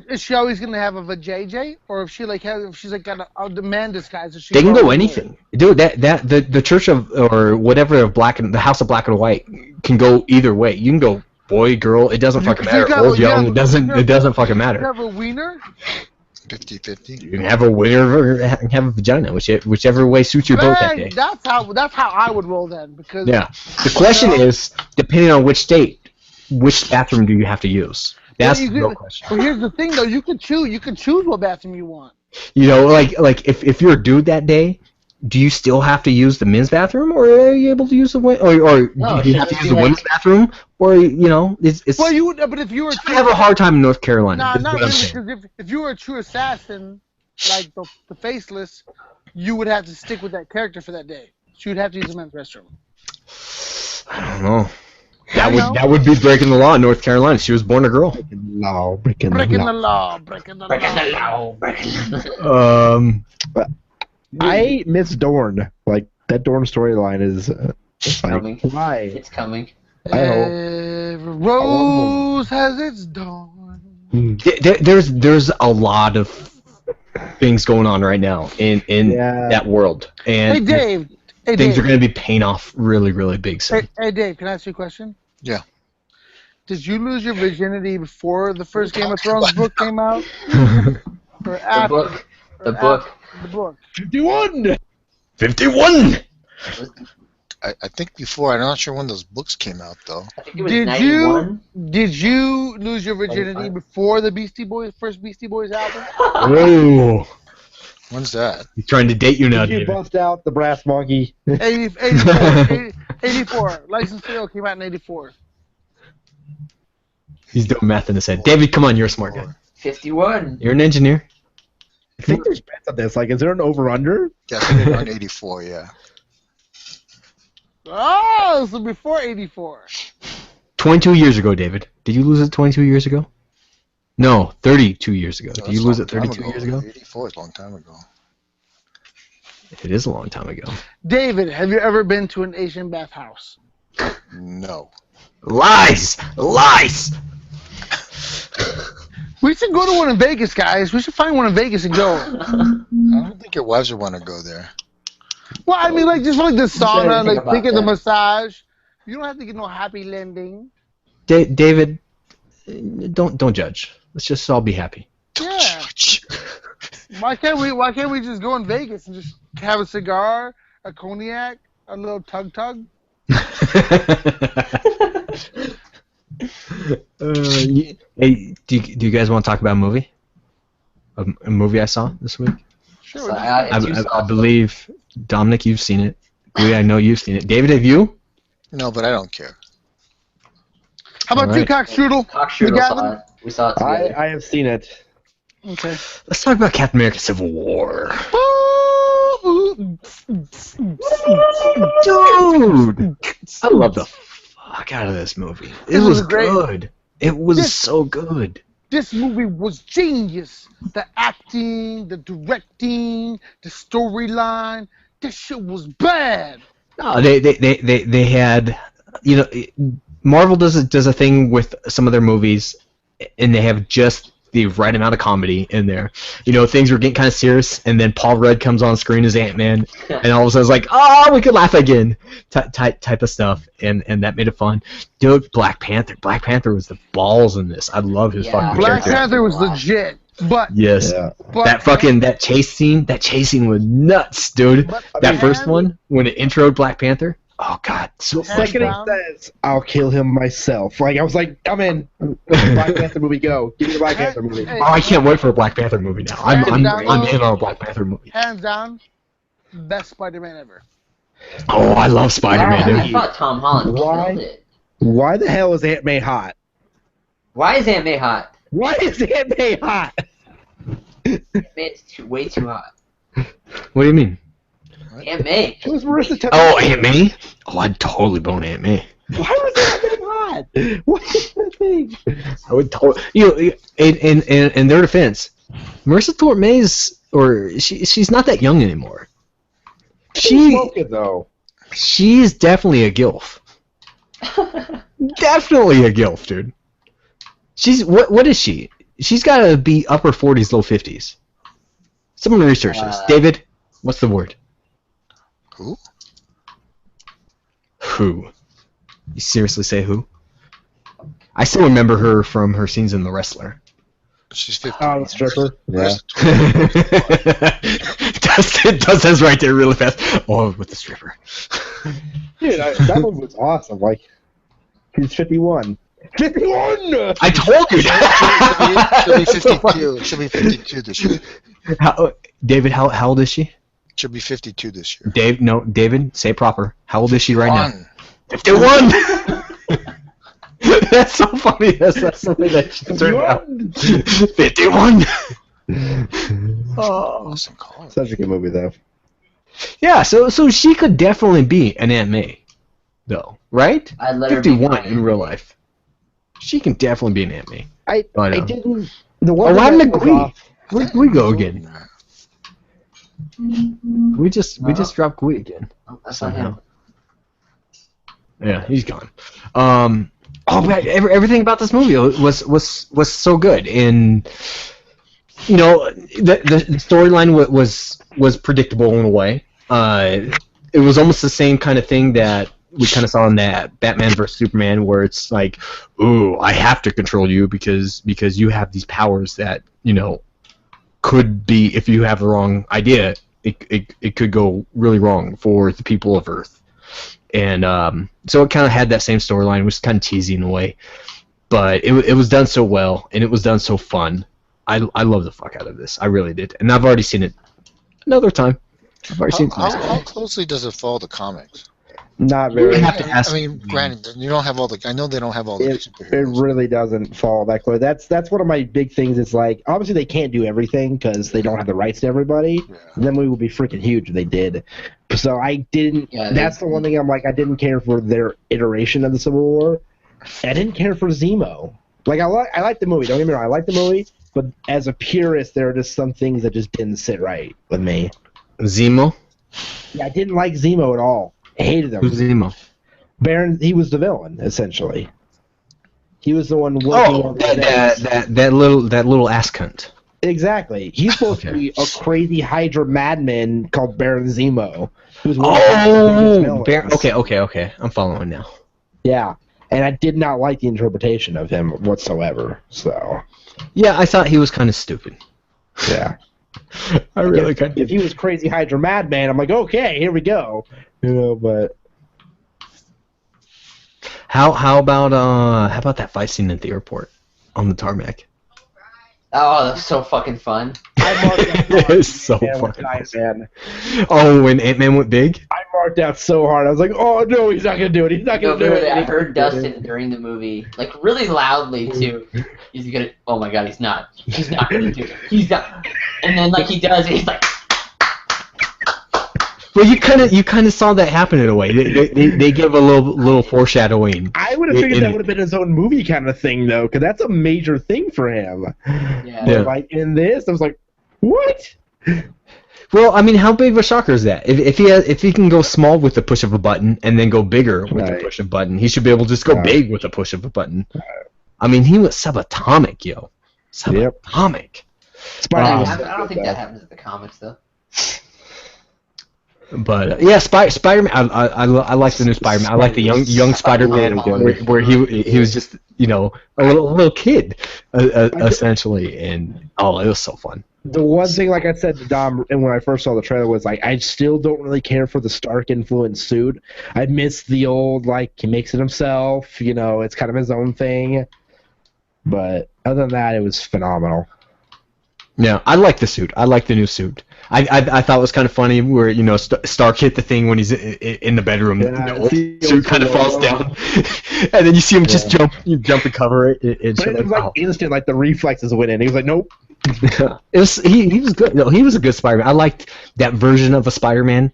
is she always gonna have a vajayjay, or if she's like got a man disguise? Is she They can go always- anything, dude. The Church of or whatever of Black and the House of Black and White can go either way. You can go boy, girl. It doesn't fucking matter. Old, young. It doesn't fucking You matter. have a wiener. 50-50. You can have a winner or have a vagina, whichever way suits your boat that day. That's how I would roll then, because Yeah. The question is, depending on which state, which bathroom do you have to use? That's the real question. But here's the thing, though. You can choose what bathroom you want. You know, like if you're a dude that day, do you still have to use the men's bathroom, or are you able to use the or No, do you it have to should use be the like- women's bathroom, or it's Well, you would, but if you were I have a hard time in North Carolina. Nah, is not what I'm really, saying. because if you were a true assassin, like the faceless, you would have to stick with that character for that day. So you'd have to use the men's restroom. I don't know. I know. That would be breaking the law in North Carolina. She was born a girl. No, breaking Breaking the the law. law, breaking the Breaking the law. law, breaking the I miss Dorne. Like that Dorne storyline is coming. like why? It's coming. I hope. Every rose has its dawn. There's a lot of things going on right now in Yeah. that world, and Hey, Dave. Hey, things Dave. are going to be paying off really, really big soon. Hey, Dave, can I ask you a question? Yeah. Did you lose your virginity before the first Game of Thrones book came out? Or The after? book. Or The after book. The book. 51. 51. I think before. I'm not sure when those books came out though. I think it was Did 91. Did you lose your virginity 25. before the first Beastie Boys album? Whoa. When's that? He's trying to date you now, Did you David. bust out the brass monkey? 84. License to Ill came out in 84. He's doing math in his head. David, come on, you're a smart guy. 51. You're an engineer. I think there's bets on this. Like, is there an over/under? Yeah, I think around 84. Yeah. Oh, so before 84. 22 years ago, David. Did you lose it 22 years ago? No, 32 years ago. No, Did you that's lose a it long 32 time years ago? 84 is a long time ago. It is a long time ago. David, have you ever been to an Asian bathhouse? No. Lies! Lies! We should go to one in Vegas, guys. We should find one in Vegas and go. I don't think your wives would want to go there. Well, I mean, like, just like the sauna, think like, about think of the that. massage. You don't have to get no happy landing. David, don't judge. Let's just all be happy. Yeah. Why can't we just go in Vegas and just have a cigar, a cognac, a little tug? Hey, do you guys want to talk about a movie? A movie I saw this week? Sure. So I believe, Dominic, you've seen it. Gui, I know you've seen it. David, have you? No, but I don't care. How about you, Alright. Cockstrudel? Cockstrudel McGavin? saw it. We saw it together. I have seen it. Okay. Let's talk about Captain America: Civil War. Dude, I love the fuck out of this movie. It This was was great. good. It was This- so good. This movie was genius. The acting, the directing, the storyline. This shit was bad. No, they had, you know, Marvel does a thing with some of their movies, and they have just the right amount of comedy in there. You know, things were getting kind of serious, and then Paul Rudd comes on screen as Ant-Man, and all of a sudden it's like, oh, we could laugh again, type of stuff, and that made it fun. Dude, Black Panther was the balls in this. I love his Yeah. fucking Black character. Panther was legit, but Yes. Yeah. That chase scene was nuts, dude. But- That Man. first one, when it introed Black Panther, oh god, so Hands Second he down. says, "I'll kill him myself." Like I was like, "I'm in." Black Panther movie, go. Give me the Black Panther movie. Hey, Oh, I can't wait for a Black Panther movie now. I'm in on a Black Panther movie. hands down, best Spider-Man ever. Oh, I love Spider-Man, I dude. thought Tom Holland Why? killed it. Why the hell is Aunt May hot? Why is Aunt May hot? Why is Aunt May hot? It's way too hot. What do you mean? Aunt May. It was Marissa Tomei. Oh, Aunt May? Oh, I'd totally bone Aunt May. Why was Aunt May hot? What is that thing? I would totally. You know, in their defense, Marissa Tomei's she's not that young anymore. She's smoking though. She's definitely a gilf. Definitely a gilf, dude. She's what is she? She's got to be upper 40s, low 50s. Someone research this. David, what's the word? Who? Who? You seriously say who? I still remember her from her scenes in The Wrestler. She's 50. Oh, the stripper. Yeah. Dustin's right there really fast. Oh, with the stripper. Dude, that one was awesome. Like, he's 51. 51! I told you that. She'll be 52. She'll be 52 this year. David, how old is she? She'll be 52 this year. David, say it proper. How old is she right now? One. 51! That's so funny. That's something that she turned out. 51! Oh. Awesome call. Such a good movie, though. Yeah, so she could definitely be an Aunt May, though, right? I'd let her be 51 mine. in real life. She can definitely be an Aunt May. I I didn't. The one Oh, that I'm was agree. off- Where'd we go again? We just dropped Gui again. Oh, that's not him. Yeah, he's gone. But everything about this movie was so good, and the storyline was predictable in a way. it was almost the same kind of thing that we kind of saw in that Batman vs Superman, where it's like, ooh, I have to control you because you have these powers that could be, if you have the wrong idea, it could go really wrong for the people of Earth. And so it kind of had that same storyline. It was kind of cheesy in a way, but it was done so well, and it was done so fun. I love the fuck out of this. I really did, and I've already seen it another time. I've already seen it twice. How closely does it follow the comics? Not very. You have to ask. I mean, granted, you don't have all the. I know they don't have all the It superheroes. really doesn't fall that close. That's one of my big things. It's like, obviously they can't do everything because they don't have the rights to everybody. Yeah. Then we would be freaking huge if they did. So I didn't. Yeah, that's the one thing I'm like, I didn't care for their iteration of the Civil War. I didn't care for Zemo. Like I like the movie. Don't get me wrong. I like the movie, but as a purist, there are just some things that just didn't sit right with me. Zemo? Yeah, I didn't like Zemo at all. I hated him. Who's Zemo? Baron, he was the villain essentially. He was the one working Oh, on the that little ass cunt. Exactly. He's supposed to be a crazy Hydra madman called Baron Zemo. Who's Okay. I'm following now. Yeah, and I did not like the interpretation of him whatsoever. So Yeah, I thought he was kind of stupid. yeah, I really kind if he was crazy Hydra madman, I'm like, okay, here we go. But How about that fight scene at the airport on the tarmac? Oh, that's so fucking fun. I marked out It's so Man with fucking Iron awesome. Man. Oh, when Ant-Man went big? I marked out so hard. I was like, oh no, he's not gonna do it. He's not No, gonna do it. I heard Dustin during the movie, like really loudly too. He's gonna. Oh my god, he's not. He's not gonna do it. He's not. And then like he does, he's like. Well, you kind of saw that happen in a way. They give a little foreshadowing. I would have figured that would have been his own movie kind of thing though, because that's a major thing for him. Yeah. Yeah. Like in this, I was like, what? Well, I mean, how big of a shocker is that? If he can go small with the push of a button and then go bigger with the Right. push of a button, he should be able to just go Right. big with the push of a button. I mean, he was subatomic, yo. Yep. Subatomic. Spider-Man was I so don't good, think that though. happens in the comics though. But yeah, Spider-Man. I like the new Spider-Man. I like the young Spider-Man where he was just a little kid essentially, and it was so fun. The one thing, like I said to Dom, and when I first saw the trailer, was like, I still don't really care for the Stark influenced suit. I miss the old, like, he makes it himself. It's kind of his own thing. But other than that, it was phenomenal. Yeah, I like the suit. I like the new suit. I thought it was kind of funny where Stark hit the thing when he's in the bedroom. Yeah, the old the suit old kind of falls school. down, and then you see him just jump and cover it. But it was like instant, like the reflexes went in. He was like, nope. It was he was good. No, he was a good Spider-Man. I liked that version of a Spider-Man.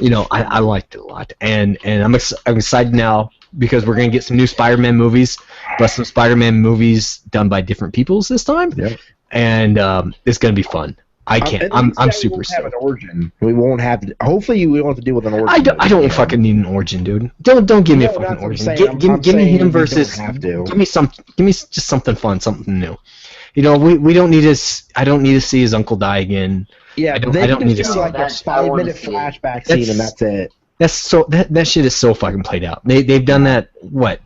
I liked it a lot, and I'm excited now because we're gonna get some new Spider-Man movies, but some Spider-Man movies done by different peoples this time. Yep. And it's gonna be fun. I'm super We won't have an stoked. origin. We won't have. Hopefully, we won't have to deal with an origin. I don't fucking need an origin, dude. Don't give me a No, fucking that's what I'm origin. saying. Give I'm me saying him we versus. don't have to. Give me just something fun, something new. We don't need to. I don't need to see his uncle die again. Yeah, I don't- they I don't can need to just see do like a that. I wanna 5-minute see it. flashback scene, and that's it. That's so that shit is so fucking played out. They've done that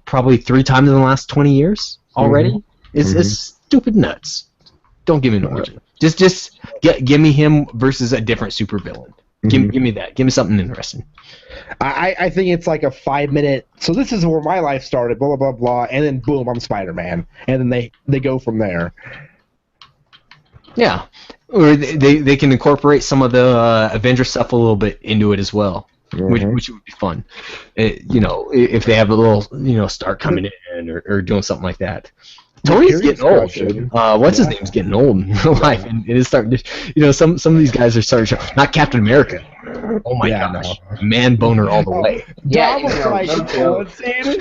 probably 3 times in the last 20 years already. It's stupid nuts. Don't give me an origin. Just give me him versus a different supervillain. Give me that. Give me something interesting. I think it's like a 5-minute. So this is where my life started. Blah blah blah blah, and then boom, I'm Spider-Man, and then they go from there. Yeah, or they can incorporate some of the Avenger stuff a little bit into it as well, which would be fun. If they have a little Stark coming in or doing something like that. Tony's Curious getting old. question. What's his name's getting old in real life, and it is starting to. Some of these guys are starting to. Not Captain America. Oh my gosh, man boner all the way. Yeah, Dom was like, me too. what scene?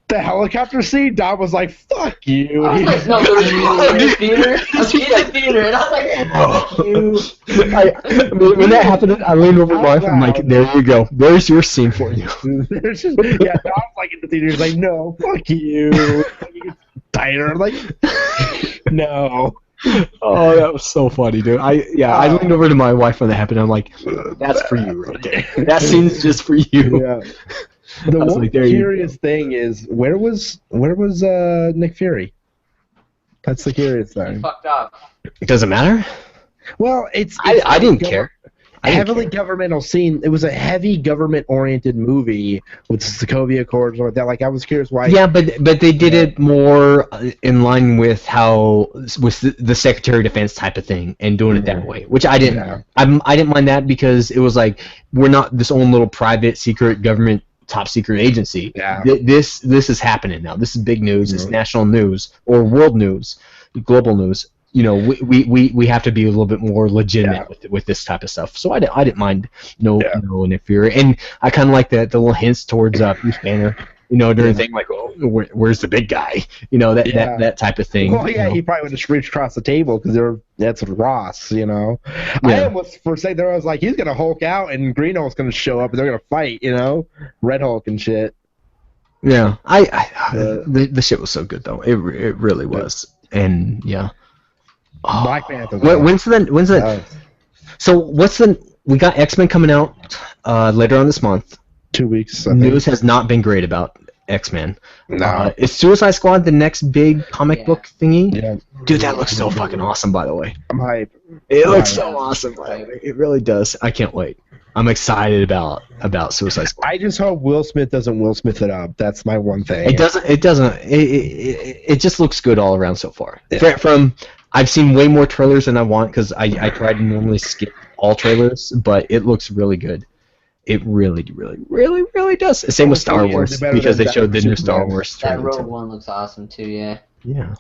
The helicopter scene. Dom was like, "Fuck you." I was like, no, there was in the theater. I was in the theater, and I was like, When that happened, I leaned over my wife. I'm like, there you go. There's your scene for you. There's just, yeah, Dom's like in the theater. He's like, "No, fuck you." He gets tighter. I'm like, no. Oh, that was so funny, dude. I leaned over to my wife when that happened. I'm like, that's for you right there. That scene's just for you. Yeah. The I was one like, there you curious thing is where was Nick Fury? That's the curious He thing. fucked up. It doesn't matter. Well, it's I didn't care. I didn't heavily care. governmental scene. It was a heavy government-oriented movie with the Sokovia Accords and like that. Like I was curious why. Yeah, but they did it more in line with how with the Secretary of Defense type of thing and doing it that way, which I didn't. Yeah. I didn't mind that because it was like we're not this own little private secret government top secret agency. Yeah. This is happening now. This is big news. It's Mhm. national news or world news, global news. You know, we have to be a little bit more legitimate with this type of stuff. So I didn't mind no Nick Fury, and I kind of like the little hints towards Bruce Banner. You know, during the thing like, oh, where's the big guy? You know, that type of thing. Well, yeah, you know? he probably would have reached across the table because that's Ross, you know. Yeah. I almost for a second there I was like, he's gonna Hulk out and Green Hulk's gonna show up and they're gonna fight, you know, Red Hulk and shit. Yeah, the shit was so good though. It really was, and yeah. Black Panther. When's the So we got X-Men coming out later on this month. 2 weeks. I think. News has not been great about X-Men. No. Is Suicide Squad the next big comic book thingy? Yeah. Dude, that looks so fucking awesome, by the way. I'm hype. It looks so awesome, by the way. It really does. I can't wait. I'm excited about Suicide Squad. I just hope Will Smith doesn't Will Smith it up. That's my one thing. It doesn't. It just looks good all around so far. From I've seen way more trailers than I want because I try to normally skip all trailers, but it looks really good. It really, really, really, really does. Same with Star Wars because they showed the new Star Wars That trailer. Rogue One looks awesome too. Yeah. Yeah.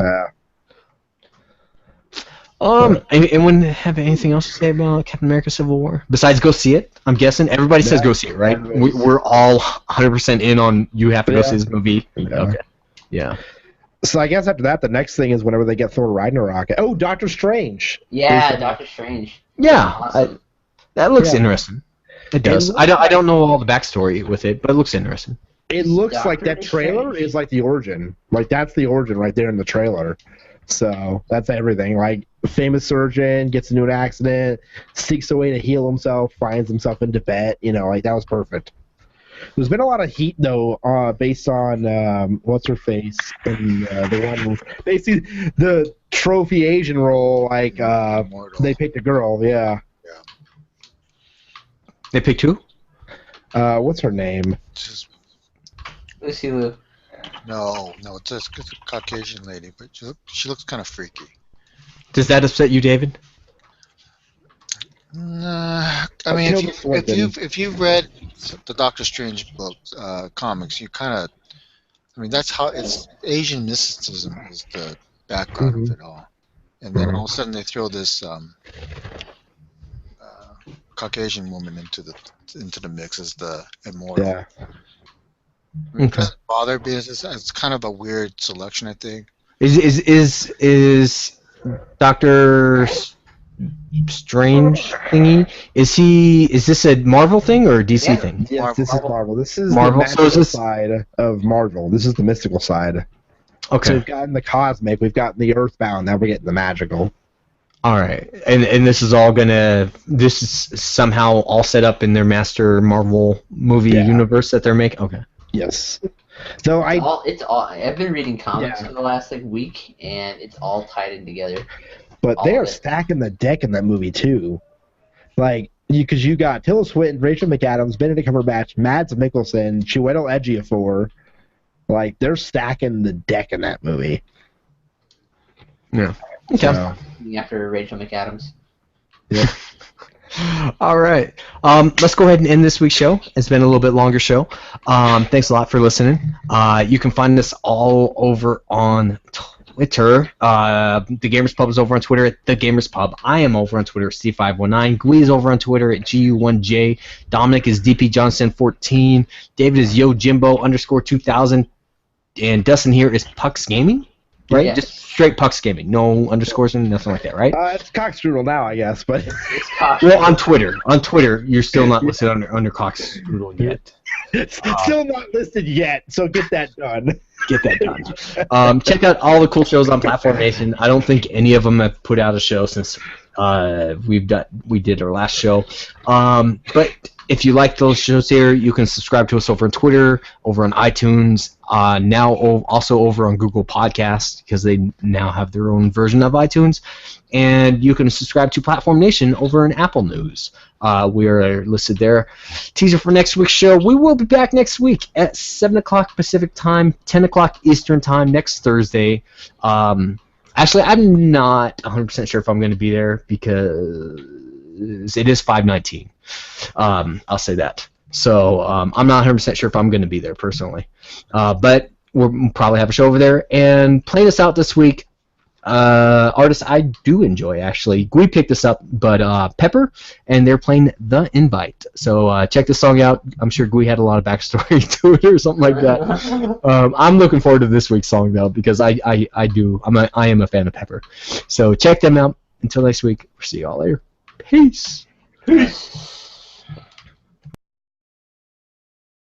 Anyone have anything else to say about Captain America: Civil War besides go see it? I'm guessing everybody says go see it, right? We're all 100% in on you have to go see this movie. Yeah. Okay. Yeah. So I guess after that, the next thing is whenever they get Thor Ragnarok. Oh, Doctor Strange. Yeah, Doctor Strange. Yeah. Awesome. That looks Yeah. interesting. It does. looks I don't know all the backstory with it, but it looks interesting. It looks like Doctor that trailer Strange. is like the origin. Like that's the origin right there in the trailer. So that's everything. Like famous surgeon gets into an accident, seeks a way to heal himself, finds himself in Tibet. You know, like that was perfect. There's been a lot of heat though, based on what's her face and the one basically the trophy Asian role. Like Immortal. they picked a girl. Yeah. They picked who? What's her name? Just, Lucy Liu. no, it's a Caucasian lady, but she looks kind of freaky. Does that upset you, David? Nah, I mean, Tilda Swinton. if you've read the Doctor Strange books, comics, you kind of, I mean, that's how it's Asian mysticism is the background of it all, and then all of a sudden they throw this Caucasian woman into the mix as the immortal. Yeah. I mean, it doesn't bother because it's kind of a weird selection, I think. Is Doctor Strange thingy? Is this a Marvel thing or a DC Yeah. thing? Yes, this is Marvel. This is Marvel? the So is magical this- side of Marvel. This is the mystical side. So Okay. we've gotten the cosmic, we've gotten the earthbound, now we're getting the magical. All right. And this is all this is somehow all set up in their master Marvel movie Yeah. universe that they're making. Okay. Yes. Though It's all. I've been reading comics Yeah. for the last week, and it's all tied in together. but all they are of it. stacking the deck in that movie too. Like because you got Tilda Swinton, Rachel McAdams, Benedict Cumberbatch, Mads Mikkelsen, Chiwetel Ejiofor. Like they're stacking the deck in that movie. Yeah. Okay. So, After Rachel McAdams. All right. Let's go ahead and end this week's show. It's been a little bit longer show. Thanks a lot for listening. You can find us all over on Twitter. The Gamers Pub is over on Twitter at The Gamers Pub. I am over on Twitter at Steve519. Gwee is over on Twitter at GU1J. Dominic is DPJohnson14. David is YoJimbo_2000. And Dustin here is Pucks Gaming. Right? Yeah. Just straight Pucks Gaming. No underscores and nothing like that, right? it's Cockstrudel now, I guess, but It's Cox. Well, on Twitter, you're still not listed under Cox Strudel yet. it's still not listed yet, so get that done. Get that done. Check out all the cool shows on Platform Nation. I don't think any of them have put out a show since we did our last show. But if you like those shows here, you can subscribe to us over on Twitter, over on iTunes, now also over on Google Podcasts, because they now have their own version of iTunes. And you can subscribe to Platform Nation over in Apple News. We are listed there. Teaser for next week's show. We will be back next week at 7 o'clock Pacific Time, 10 o'clock Eastern Time next Thursday. Actually, I'm not 100% sure if I'm going to be there because it is 5/19. I'll say that. So I'm not 100% sure if I'm going to be there personally. But we'll probably have a show over there. And playing us out this week, artists I do enjoy, actually. Gui picked this up, but Pepper, and they're playing The Invite. So check this song out. I'm sure Gui had a lot of backstory to it or something like that. I'm looking forward to this week's song, though, because I am a fan of Pepper. So check them out. Until next week, we'll see you all later. Peace. Peace.